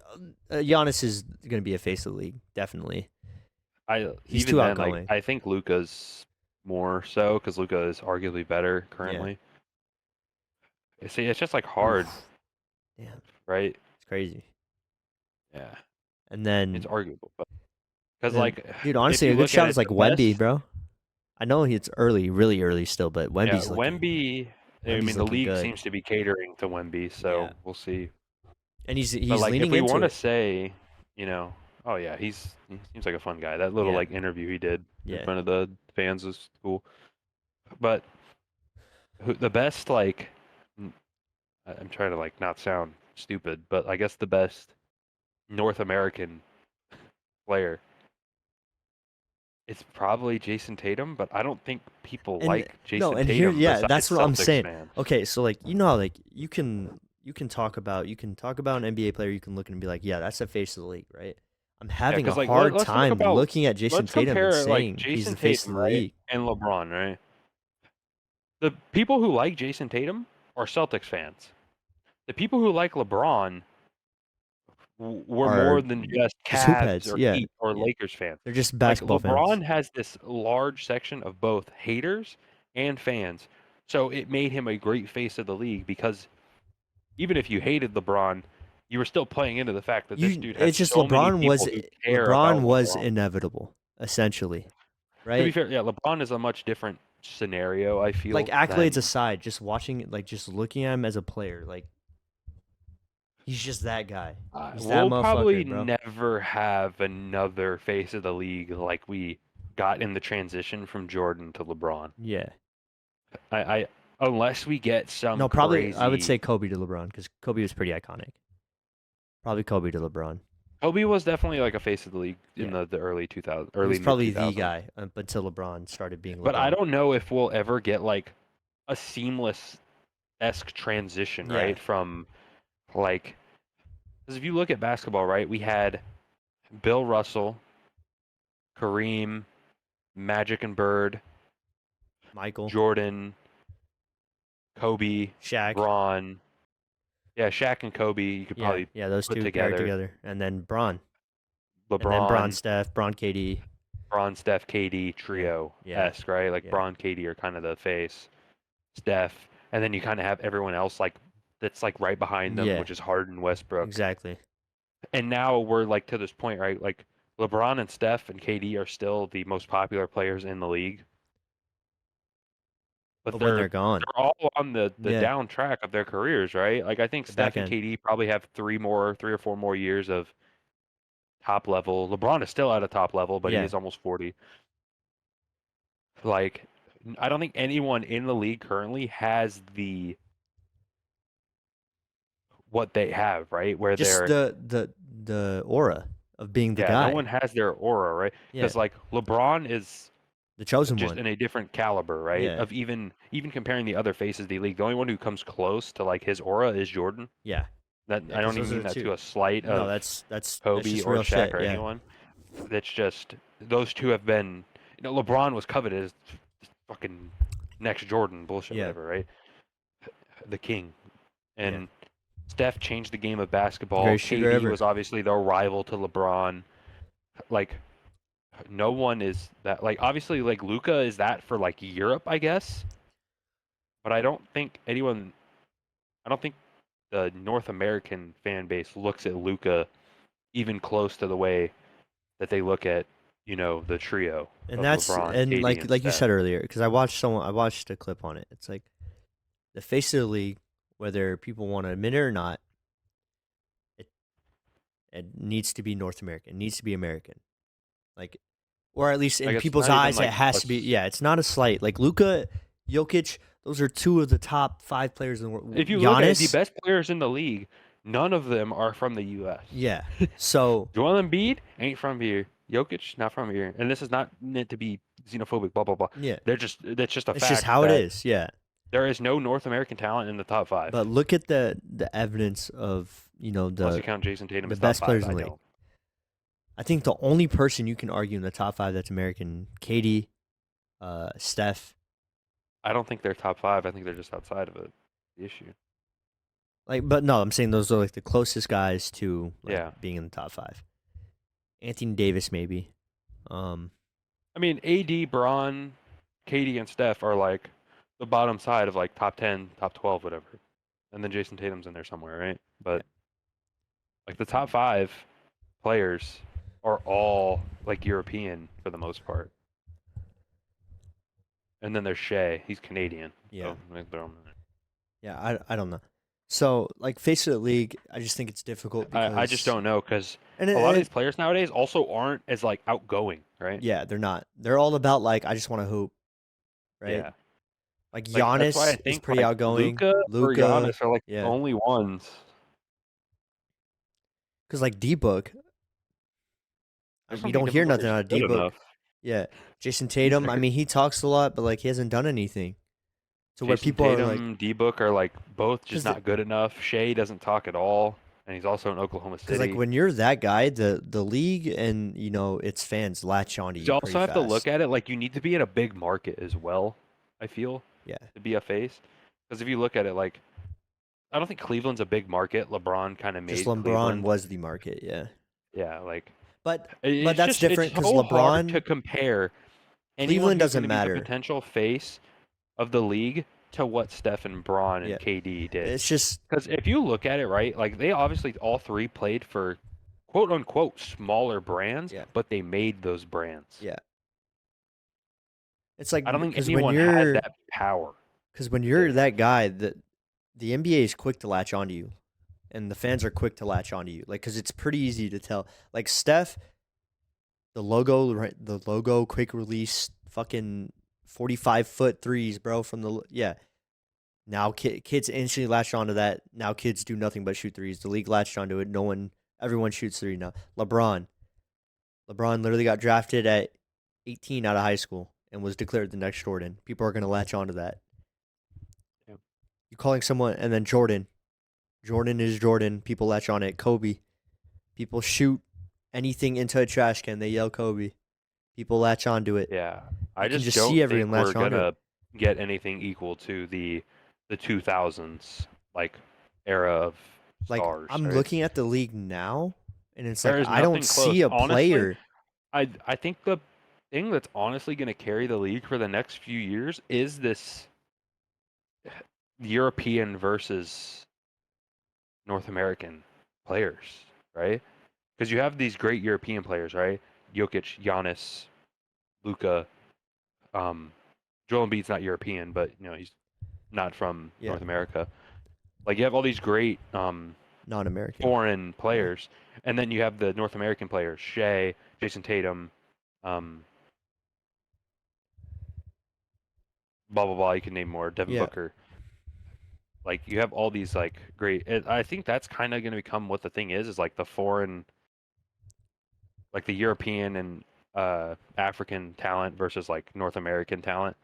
Giannis is going to be a face of the league, definitely. He's too outgoing. Like, I think Luka's more so because Luka is arguably better currently. Yeah. See, it's just like hard. Yeah. Right? It's crazy. Yeah. And then it's arguable, because like, dude, honestly, a good shout is like Wemby, bro. I know it's early, really early still, but Wemby's Wemby. I mean, the league seems to be catering to Wemby, so we'll see. And he's like, leaning if we want to to say, he seems like a fun guy. That little like interview he did in front of the fans was cool. But the best, like, I'm trying to like not sound stupid, but I guess the best North American player, it's probably Jason Tatum, but I don't think people like Jason Tatum. That's what I'm saying. Fans. Okay, so like how like you can talk about an NBA player, you can look and be like, yeah, that's the face of the league, right? I'm having a hard time looking at Jason Tatum and saying he's the face of the league. And LeBron, right? The people who like Jason Tatum are Celtics fans. The people who like LeBron were more than just Cavs or Heat or Lakers fans. They're just basketball fans. LeBron has this large section of both haters and fans, so it made him a great face of the league, because even if you hated LeBron, you were still playing into the fact that this dude has it's just so LeBron many people who care LeBron about was LeBron. Inevitable, essentially, right? To be fair, LeBron is a much different scenario, I feel. Like, accolades aside, just watching, like, just looking at him as a player, like, he's just that guy. We'll probably never have another face of the league like we got in the transition from Jordan to LeBron. Yeah. I unless we get some. No, probably crazy... I would say Kobe to LeBron, because Kobe was pretty iconic. Probably Kobe to LeBron. Kobe was definitely like a face of the league in the early 2000s. He was probably the guy until LeBron started being LeBron. But I don't know if we'll ever get like a seamless-esque transition, right? From like, because if you look at basketball, right, we had Bill Russell, Kareem, Magic and Bird, Michael, Jordan, Kobe, Shaq, Bron. Yeah, Shaq and Kobe, you could probably those put two together, and then Bron, LeBron, and then Bron, Steph, Bron, KD, Bron, Steph, KD trio-esque, right? Like Bron, KD are kind of the face, Steph, and then you kind of have everyone else like that's like right behind them, which is Harden, Westbrook. Exactly. And now we're like to this point, right? Like LeBron and Steph and KD are still the most popular players in the league, but But when they're gone, they're all on the yeah, down track of their careers, right? Like I think the Steph back and end, KD probably have 3 or 4 more years of top level. LeBron is still at a top level, but he yeah, is almost 40. Like I don't think anyone in the league currently has what they have, right? Where just they're the aura of being the no guy, one has their aura, right? yeah, Because like LeBron is the chosen just one, in a different caliber, right? yeah, Of even comparing the other faces of the league, the only one who comes close to like his aura is Jordan. yeah, That yeah, I because don't even those are mean the that two. to a slight No, of that's Kobe just or real Shaq shit, or yeah, anyone. That's just those two have been. LeBron was coveted as fucking next Jordan bullshit, yeah, whatever, right? The king. yeah, And Steph changed the game of basketball. greatest shooter KD ever. was obviously the rival to LeBron. Like no one is that. Like obviously, like Luca is that for like Europe, I guess. But I don't think anyone. I don't think the North American fan base looks at Luca even close to the way that they look at the trio And of that's LeBron, and KD, and like you Steph. said earlier, because I watched a clip on it. It's like the face of the league, whether people want to admit it or not, it it needs to be North American. It needs to be American. Like, or at least in Like it's people's not even eyes, it like has to be. us. Yeah, it's not a slight. Like Luka, Jokic, those are two of the top 5 players in the world. If you look at the Giannis, best players in the league, none of them are from the U.S. yeah. So Joel Embiid ain't from here. Jokic not from here, and this is not meant to be xenophobic. Blah blah blah. yeah, That's just a it's just fact how it that is. Yeah. there is no North American talent in the top five. But look at the evidence of Unless you count Jason Tatum the as top best five, players in I the league. don't. I think the only person you can argue in the top 5 that's American, KD, Steph. I don't think they're top five. I think they're just outside of it. The issue. Like, but no, I'm saying those are like the closest guys to like Yeah. being in the top 5. Anthony Davis, maybe. I mean, AD, Braun, KD, and Steph are like the bottom side of like top 10, top 12, whatever. And then Jason Tatum's in there somewhere, right? Yeah. But like the top five players are all like European for the most part. And then there's Shea. He's Canadian. Yeah. So like, throw him in there. Yeah, I don't know. So like face of the league, I just think it's difficult because I just don't know because and a lot of these players nowadays also aren't as like outgoing, right? yeah, they're not. They're all about like I just want to hoop, right? Yeah. Like Like that's why I Giannis is think pretty like outgoing. Luca or Luca, Giannis are like the yeah, only ones. because like D Book, I just we don't think don't Devin hear nothing Booker's out of D good Book. enough. Yeah, Jason He's Tatum. I like mean, he talks a lot, but like he hasn't done anything. So where Jason people are like, Tatum, D Book are like both just because not good enough. Shea doesn't talk at all, and he's also in Oklahoma like City. when you're that guy, the league and its fans latch onto You you also pretty have to look fast. at it like you need to be in a big market as well. I feel Yeah, to be a face, because if you look at it like I don't think Cleveland's a big market. LeBron kind of just made LeBron Cleveland. was the market. Yeah, Yeah, like but it's that's just it's different because so hard to LeBron, compare anyone Cleveland who's going doesn't to be the matter. potential face of the league to what Steph and Braun Yeah, and KD did. it's just Because if you look at it, right, like they obviously all three played for quote unquote smaller brands, yeah, but they made those brands. yeah. It's like I don't think anyone had that power because when you're there. that guy, the NBA is quick to latch onto you, and the fans are quick to latch onto you. Like, because it's pretty easy to tell. Like Steph, the logo, right? The logo, quick release, fucking 45-foot threes, bro. From the yeah. Now kids instantly latch onto that. Now kids do nothing but shoot threes. The league latched onto it. Everyone shoots three now. LeBron literally got drafted at 18 out of high school and was declared the next Jordan. People are gonna latch onto that. Yeah. You calling someone and then Jordan. Jordan is Jordan. People latch on it. Kobe. People shoot anything into a trash can. They yell Kobe. People latch onto it. Yeah. I You can just just see don't everyone think we're latch onto gonna it. get anything equal to the 2000s like era of Like stars. I'm Right? looking at the league now, and it's There like is I don't nothing see close. a Honestly, player. I think the thing that's honestly going to carry the league for the next few years is this European versus North American players, right? because you have these great European players, right? Jokic, Giannis, Luka. Joel Embiid's not European, but he's not from North America. Like you have all these great non-American foreign players, and then you have the North American players: Shea, Jason Tatum, blah blah blah. You can name more. Devin Booker. Like you have all these like great. I think that's kind of going to become what the thing is like the foreign, like the European and African talent versus like North American talent.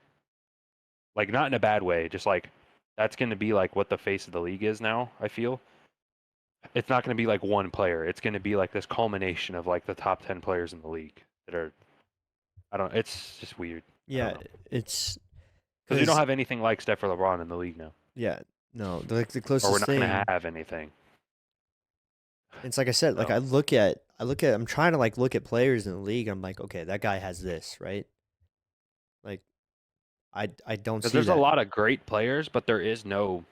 Like not in a bad way, just like that's going to be like what the face of the league is now. I feel it's not going to be like one player. It's going to be like this culmination of like the top 10 players in the league that are. I don't. It's just weird. Yeah, it's because we don't have anything like Steph or LeBron in the league now. Yeah, no, the closest or we're not thing. going to have anything. It's like I said, like I look at. I'm trying to like look at players in the league. I'm like, okay, that guy has this, right? Like, I don't see that. There's a lot of great players, but there is no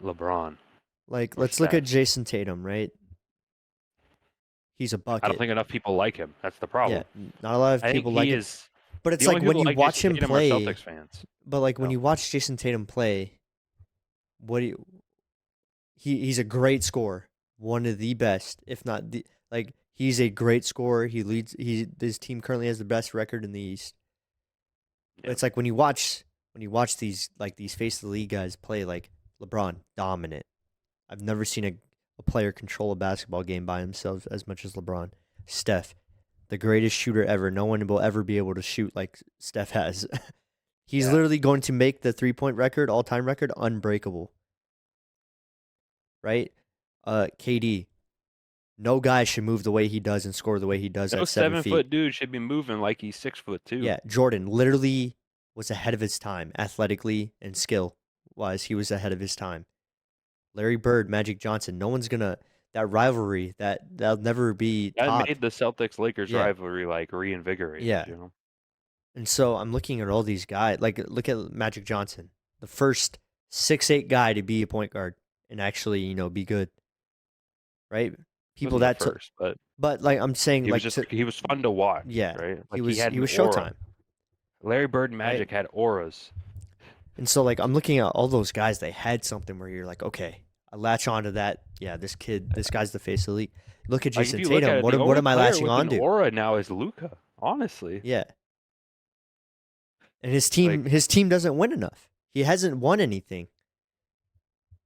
LeBron. Like, let's look at Jason Tatum, right? He's a bucket. I don't think enough people like him. That's the problem. Yeah, not a lot of people like him. But it's like when you watch him play. Celtics fans. But like when you watch Jason Tatum play, he's a great scorer, one of the best, if not the like. He's a great scorer. He leads. His team currently has the best record in the East. Yeah. But it's like when you watch these face of the league guys play, like LeBron, dominant. I've never seen a player control a basketball game by himself as much as LeBron. Steph, the greatest shooter ever. No one will ever be able to shoot like Steph has. He's literally going to make the 3-point record, all-time record, unbreakable. Right? KD. No guy should move the way he does and score the way he does at 7 feet. 7-foot dude should be moving like he's 6'2". Yeah, Jordan literally was ahead of his time, athletically and skill-wise. He was ahead of his time. Larry Bird, Magic Johnson. No one's gonna that rivalry that'll never be. That made the Celtics-Lakers rivalry like reinvigorated. Yeah. And so I'm looking at all these guys. Like look at Magic Johnson, the first 6'8" guy to be a point guard and actually be good. Right? People that first, but like I'm saying, he was fun to watch. Yeah, right. Like he was Showtime. Larry Bird and Magic had auras. And so, like, I'm looking at all those guys. They had something where you're like, okay, I latch onto that. Yeah, this guy's the face of the league. Look at Jason Tatum. What am I latching on to? Aura now is Luka. Honestly. Yeah. And his team doesn't win enough. He hasn't won anything.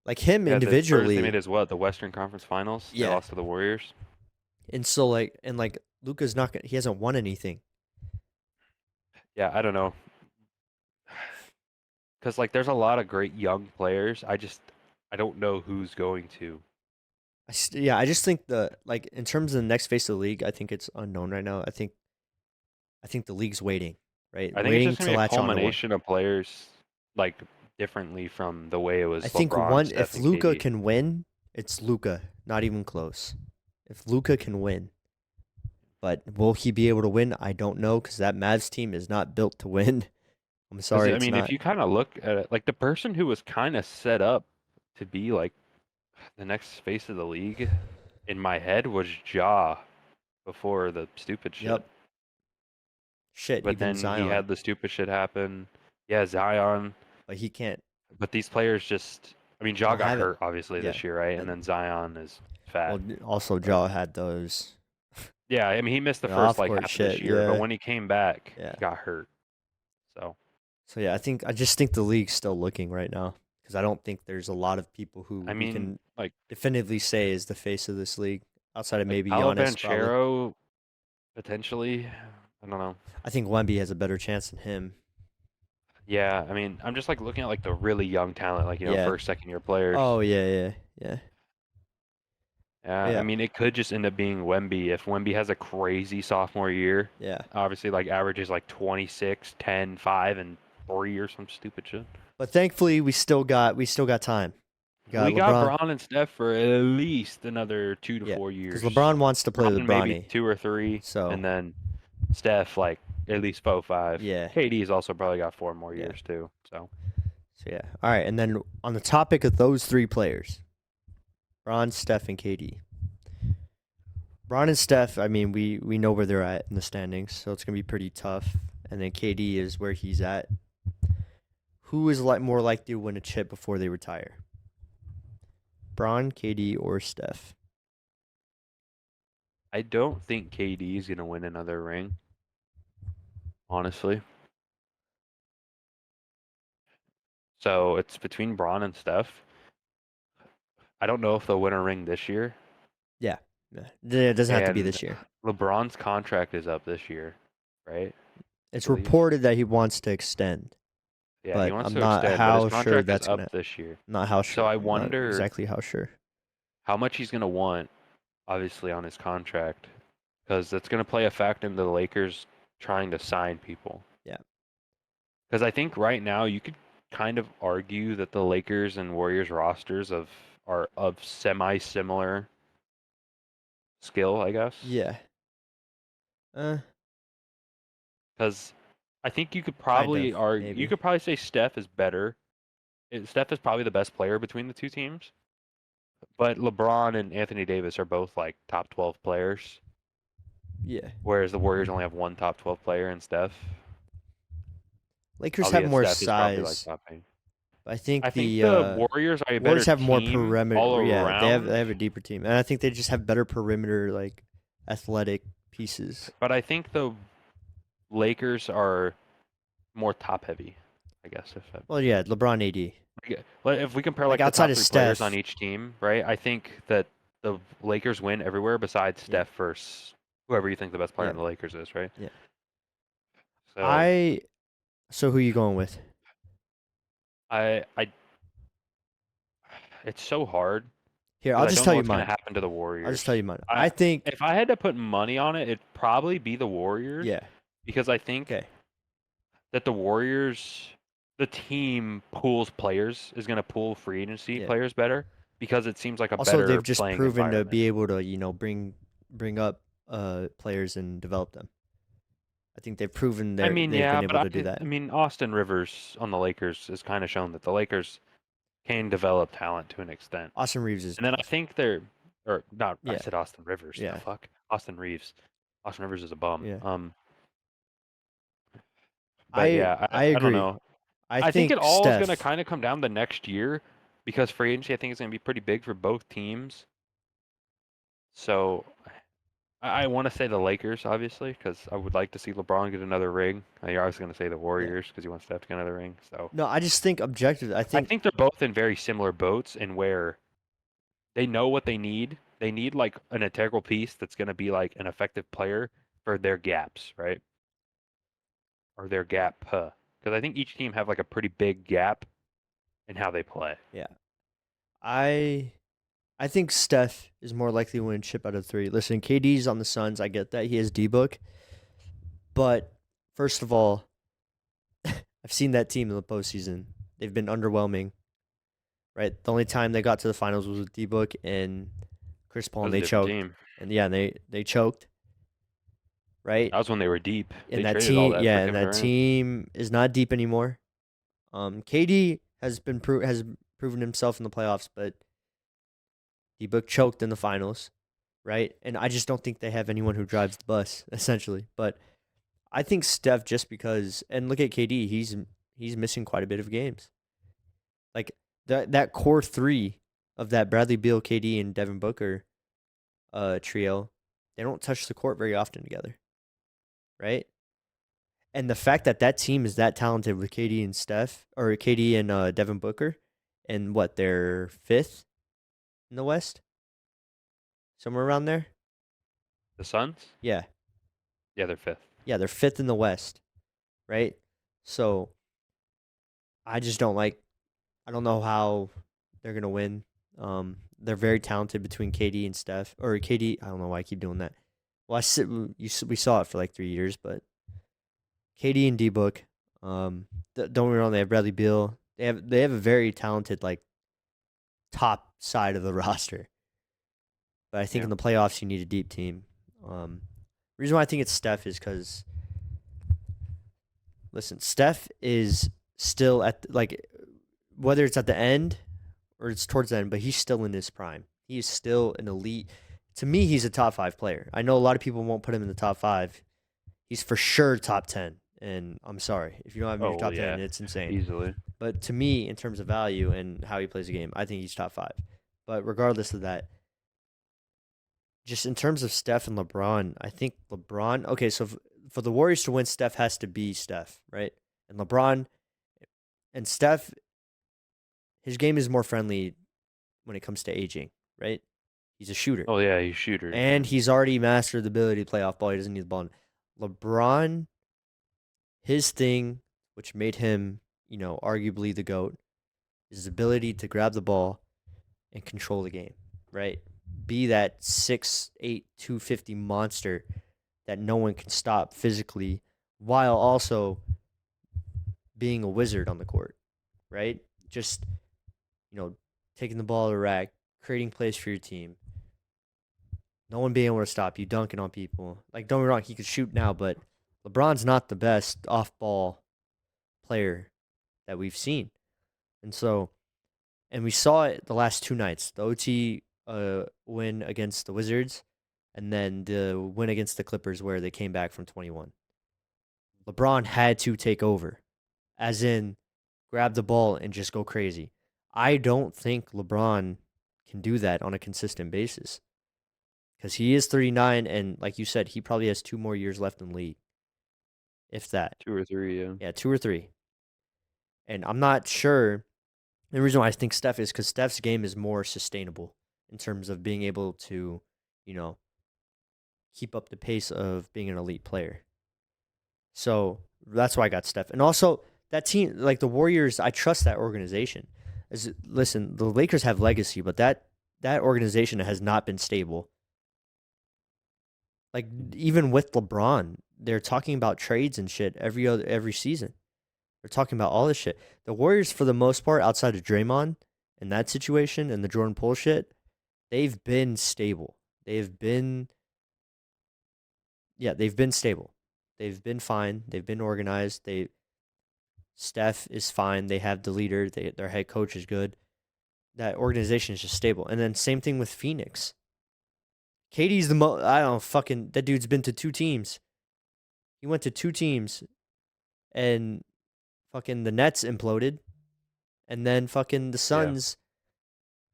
Like him individually. They made his the Western Conference Finals. Yeah. They lost to the Warriors. And so, Luka's not. He hasn't won anything. Yeah, I don't know. Because there's a lot of great young players. I don't know who's going to. I just think in terms of the next face of the league, I think it's unknown right now. I think the league's waiting, right? I think waiting it's just a culmination of players differently from the way it was. I think if Luka can win, it's Luka, not even close. If Luka can win, but will he be able to win? I don't know because that Mavs team is not built to win. I'm sorry. If you kind of look at it, the person who was kind of set up to be the next face of the league in my head was Ja before the stupid shit. Yep. Shit, but then Zion. He had the stupid shit happen. Yeah, Zion. But he can't. But these players Ja got hurt obviously this year, right? And then Zion is fat. Well, also Ja had those. Yeah, he missed the first half of this year, but when he came back, he got hurt. So yeah, I just think the league's still looking right now because I don't think there's a lot of people who we can definitively say is the face of this league outside of maybe Giannis. Banchero, potentially. I don't know. I think Wemby has a better chance than him. Yeah, I'm just looking at the really young talent, first, second year players. Oh yeah. Yeah, it could just end up being Wemby if Wemby has a crazy sophomore year. Yeah. Obviously, averages 26, 10, 5, and 3 or some stupid shit. But thankfully, we still got time. We got Bron and Steph for at least another 2 to 4 years. Because LeBron wants to play with Bronny. Maybe 2 or 3. So and then Steph at least 4 or 5. Yeah. KD's also probably got 4 more years too. So yeah. All right, and then on the topic of those 3 players, Bron, Steph, and KD. Bron and Steph, I mean, we know where they're at in the standings, so it's gonna be pretty tough. And then KD is where he's at. Who is more likely to win a chip before they retire? Bron, KD, or Steph? I don't think KD is gonna win another ring. Honestly. So it's between Bron and Steph. I don't know if they'll win a ring this year. Yeah. It doesn't have to be this year. LeBron's contract is up this year, right? It's reported that he wants to extend. Yeah, but he wants I'm to not extend, how but his contract sure is that's up gonna. this year. Not how sure. So I I'm not wonder exactly how sure. how much he's gonna want, obviously, on his contract, because that's gonna play a fact in the Lakers trying to sign people. Yeah. Because I think right now you could kind of argue that the Lakers and Warriors rosters are of semi-similar skill, I guess. Yeah. Because I think you could Kind probably of, argue, maybe. you could probably say Steph is better. Steph is probably the best player between the two teams. But LeBron and Anthony Davis are both like top 12 players. Yeah. Whereas the Warriors only have one top 12 player in Steph. Lakers have more Steph is probably like size. top 8. I think the Warriors are a better Warriors have more team perimeter. all Yeah, they around. have a deeper team, and I think they just have better perimeter, like athletic pieces. But I think the Lakers are more top heavy, I guess. Well, yeah, LeBron, AD. If we compare Like the outside top of three Steph, players on each team, right? I think that the Lakers win everywhere besides Steph versus whoever you think the best player in the Lakers is, right? Yeah. So So who are you going with? It's so hard. Here, I'll just tell you what's mine. gonna happen to the Warriors. I'll just tell you mine. I think if I had to put money on it, it'd probably be the Warriors. Yeah. Because I think that the Warriors, the team pools players, is gonna pool free agency players better because it seems like a better they've just playing proven to environment. be able to bring up players and develop them. I think they've proven they've been able to do that. I mean, Austin Rivers on the Lakers has kind of shown that the Lakers can develop talent to an extent. Austin Reeves is. And then I think they're, or not. I said Austin Rivers. Yeah. The fuck, Austin Reeves. Austin Rivers is a bum. Yeah. But I agree. don't know. I think it all is going to kind of come down to next year because free agency I think is going to be pretty big for both teams. So I want to say the Lakers, obviously, because I would like to see LeBron get another ring. I was going to say the Warriors because he wants to have to get another ring. So no, I just think objectively, I think they're both in very similar boats in where they know what they need. They need like an integral piece that's going to be like an effective player for their gaps, right? Or their gap, because I think each team have like a pretty big gap in how they play. Yeah, I think Steph is more likely to win a chip out of 3. Listen, KD's on the Suns. I get that he has D-Book, but first of all, I've seen that team in the postseason. They've been underwhelming. Right, the only time they got to the finals was with D-Book and Chris Paul, and they choked. Team. And they choked. Right, that was when they were deep. And that team, and that team is not deep anymore. KD has proven himself in the playoffs, but D-Book choked in the finals, right? And I just don't think they have anyone who drives the bus, essentially. But I think Steph, just because, and look at KD, he's missing quite a bit of games. Like that core 3 of that Bradley Beal, KD, and Devin Booker trio, they don't touch the court very often together, right? And the fact that team is that talented with KD and Steph, or KD and Devin Booker, and what, they're 5th in the West? Somewhere around there? The Suns? Yeah. Yeah, they're 5th. Yeah, they're 5th in the West, right? So I just don't know how they're going to win. They're very talented between KD and Steph. Or KD, I don't know why I keep doing that. Well, we saw it for like 3 years, but KD and D-Book, don't get me wrong, they have Bradley Beal. They have a very talented, like, top side of the roster. But I think in the playoffs you need a deep team. Reason why I think it's Steph is because, listen, Steph is still at, like, whether it's at the end or it's towards the end, but he's still in his prime. He is still an elite to me, he's a top 5 player. I know a lot of people won't put him in the top 5. He's for sure top 10. And I'm sorry. If you don't have him in your top 10, it's insane. Easily. But to me, in terms of value and how he plays the game, I think he's top 5. But regardless of that, just in terms of Steph and LeBron, I think LeBron, okay, so for the Warriors to win, Steph has to be Steph, right? And LeBron and Steph, his game is more friendly when it comes to aging, right? He's a shooter. Oh, yeah, he's a shooter. And he's already mastered the ability to play off ball. He doesn't need the ball. LeBron, his thing, which made him, arguably the GOAT, is his ability to grab the ball and control the game, right? Be that 6'8", 250 monster that no one can stop physically, while also being a wizard on the court, right? Just, taking the ball to the rack, creating plays for your team. No one being able to stop you, dunking on people. Like, don't get me wrong, he could shoot now, but LeBron's not the best off-ball player that we've seen. And we saw it the last 2 nights. The OT win against the Wizards, and then the win against the Clippers where they came back from 21. LeBron had to take over, as in grab the ball and just go crazy. I don't think LeBron can do that on a consistent basis because he is 39, and like you said, he probably has 2 more years left in the league, if that. 2 or 3, yeah. Yeah, 2 or 3. And I'm not sure. The reason why I think Steph is because Steph's game is more sustainable in terms of being able to, keep up the pace of being an elite player. So that's why I got Steph. And also, that team, like the Warriors, I trust that organization. Listen, the Lakers have legacy, but that organization has not been stable. Like, even with LeBron, they're talking about trades and shit every season. They're talking about all this shit. The Warriors, for the most part, outside of Draymond in that situation and the Jordan Poole shit, they've been stable. They've been stable. They've been fine. They've been organized. Steph is fine. They have the leader. Their head coach is good. That organization is just stable. And then same thing with Phoenix. KD's that dude's been to 2 teams. He went to 2 teams, and fucking the Nets imploded, and then fucking the Suns,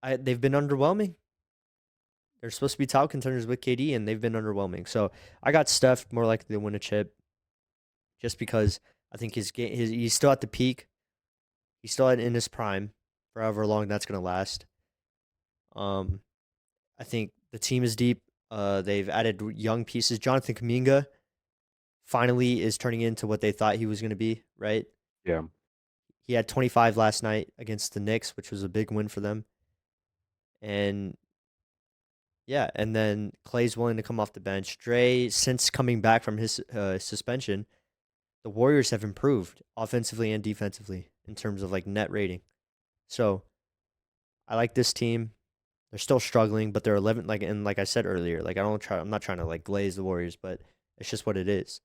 they've been underwhelming. They're supposed to be title contenders with KD, and they've been underwhelming. So I got Steph more likely to win a chip, just because I think his game, he's still at the peak. He's still in his prime, for however long that's gonna last. I think the team is deep. They've added young pieces. Jonathan Kuminga finally is turning into what they thought he was going to be, right? Yeah. He had 25 last night against the Knicks, which was a big win for them. And yeah, and then Clay's willing to come off the bench. Dre, since coming back from his suspension, the Warriors have improved offensively and defensively in terms of like net rating. So I like this team. They're still struggling, but they're 11. Like I said earlier, like I'm not trying to like glaze the Warriors, but it's just what it is.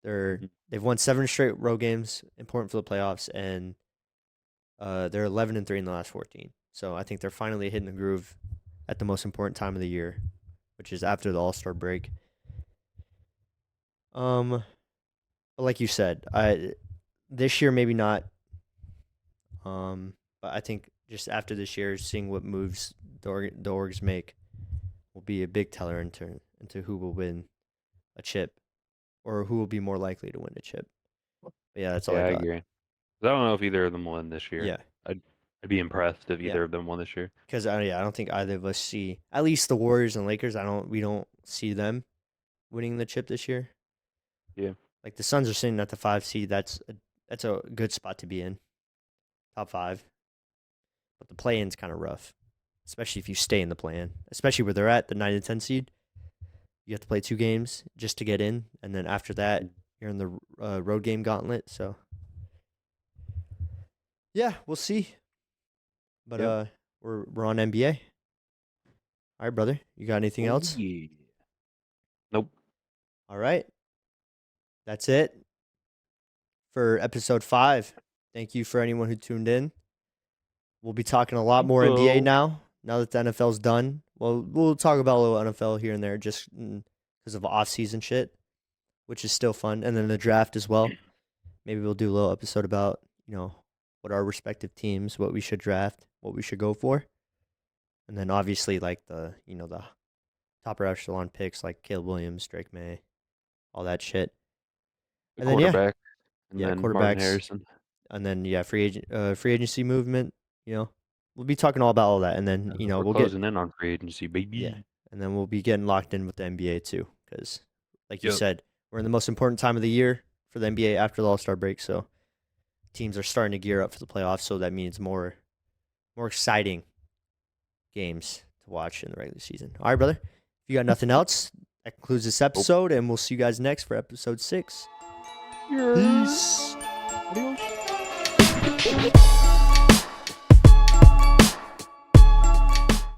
They've won 7 straight road games, important for the playoffs, and they're 11-3 in the last 14. So I think they're finally hitting the groove at the most important time of the year, which is after the All-Star break. But like you said, this year maybe not. But I think just after this year, seeing what moves the orgs make will be a big teller into who will win a chip or who will be more likely to win a chip. But yeah, that's all I got. I agree. I don't know if either of them won this year. Yeah. I'd be impressed if either of them won this year. Because I don't think either of us see, at least the Warriors and Lakers, we don't see them winning the chip this year. Yeah. Like the Suns are sitting at the 5 seed. That's a good spot to be in. Top 5. But the play-in's kind of rough, especially if you stay in the play-in. Especially where they're at, the 9 and 10 seed. You have to play 2 games just to get in, and then after that, you're in the road game gauntlet. So, yeah, we'll see. But we're on NBA. All right, brother. You got anything else? Yeah. Nope. All right. That's it for episode 5. Thank you for anyone who tuned in. We'll be talking a lot more NBA now that the NFL's done. Well, we'll talk about a little NFL here and there just because of off-season shit, which is still fun. And then the draft as well. Maybe we'll do a little episode about, what our respective teams, what we should draft, what we should go for. And then obviously like the top echelon picks like Caleb Williams, Drake May, all that shit. And quarterback. Then Martin Harrison. And then free agency movement, We'll be talking all about all that, and then we'll closing in on free agency, baby. Yeah, and then we'll be getting locked in with the NBA too, because like you said, we're in the most important time of the year for the NBA after the All-Star break. So teams are starting to gear up for the playoffs. So that means more exciting games to watch in the regular season. All right, brother. If you got nothing else, that concludes this episode, and we'll see you guys next for episode 6. Peace. Adios.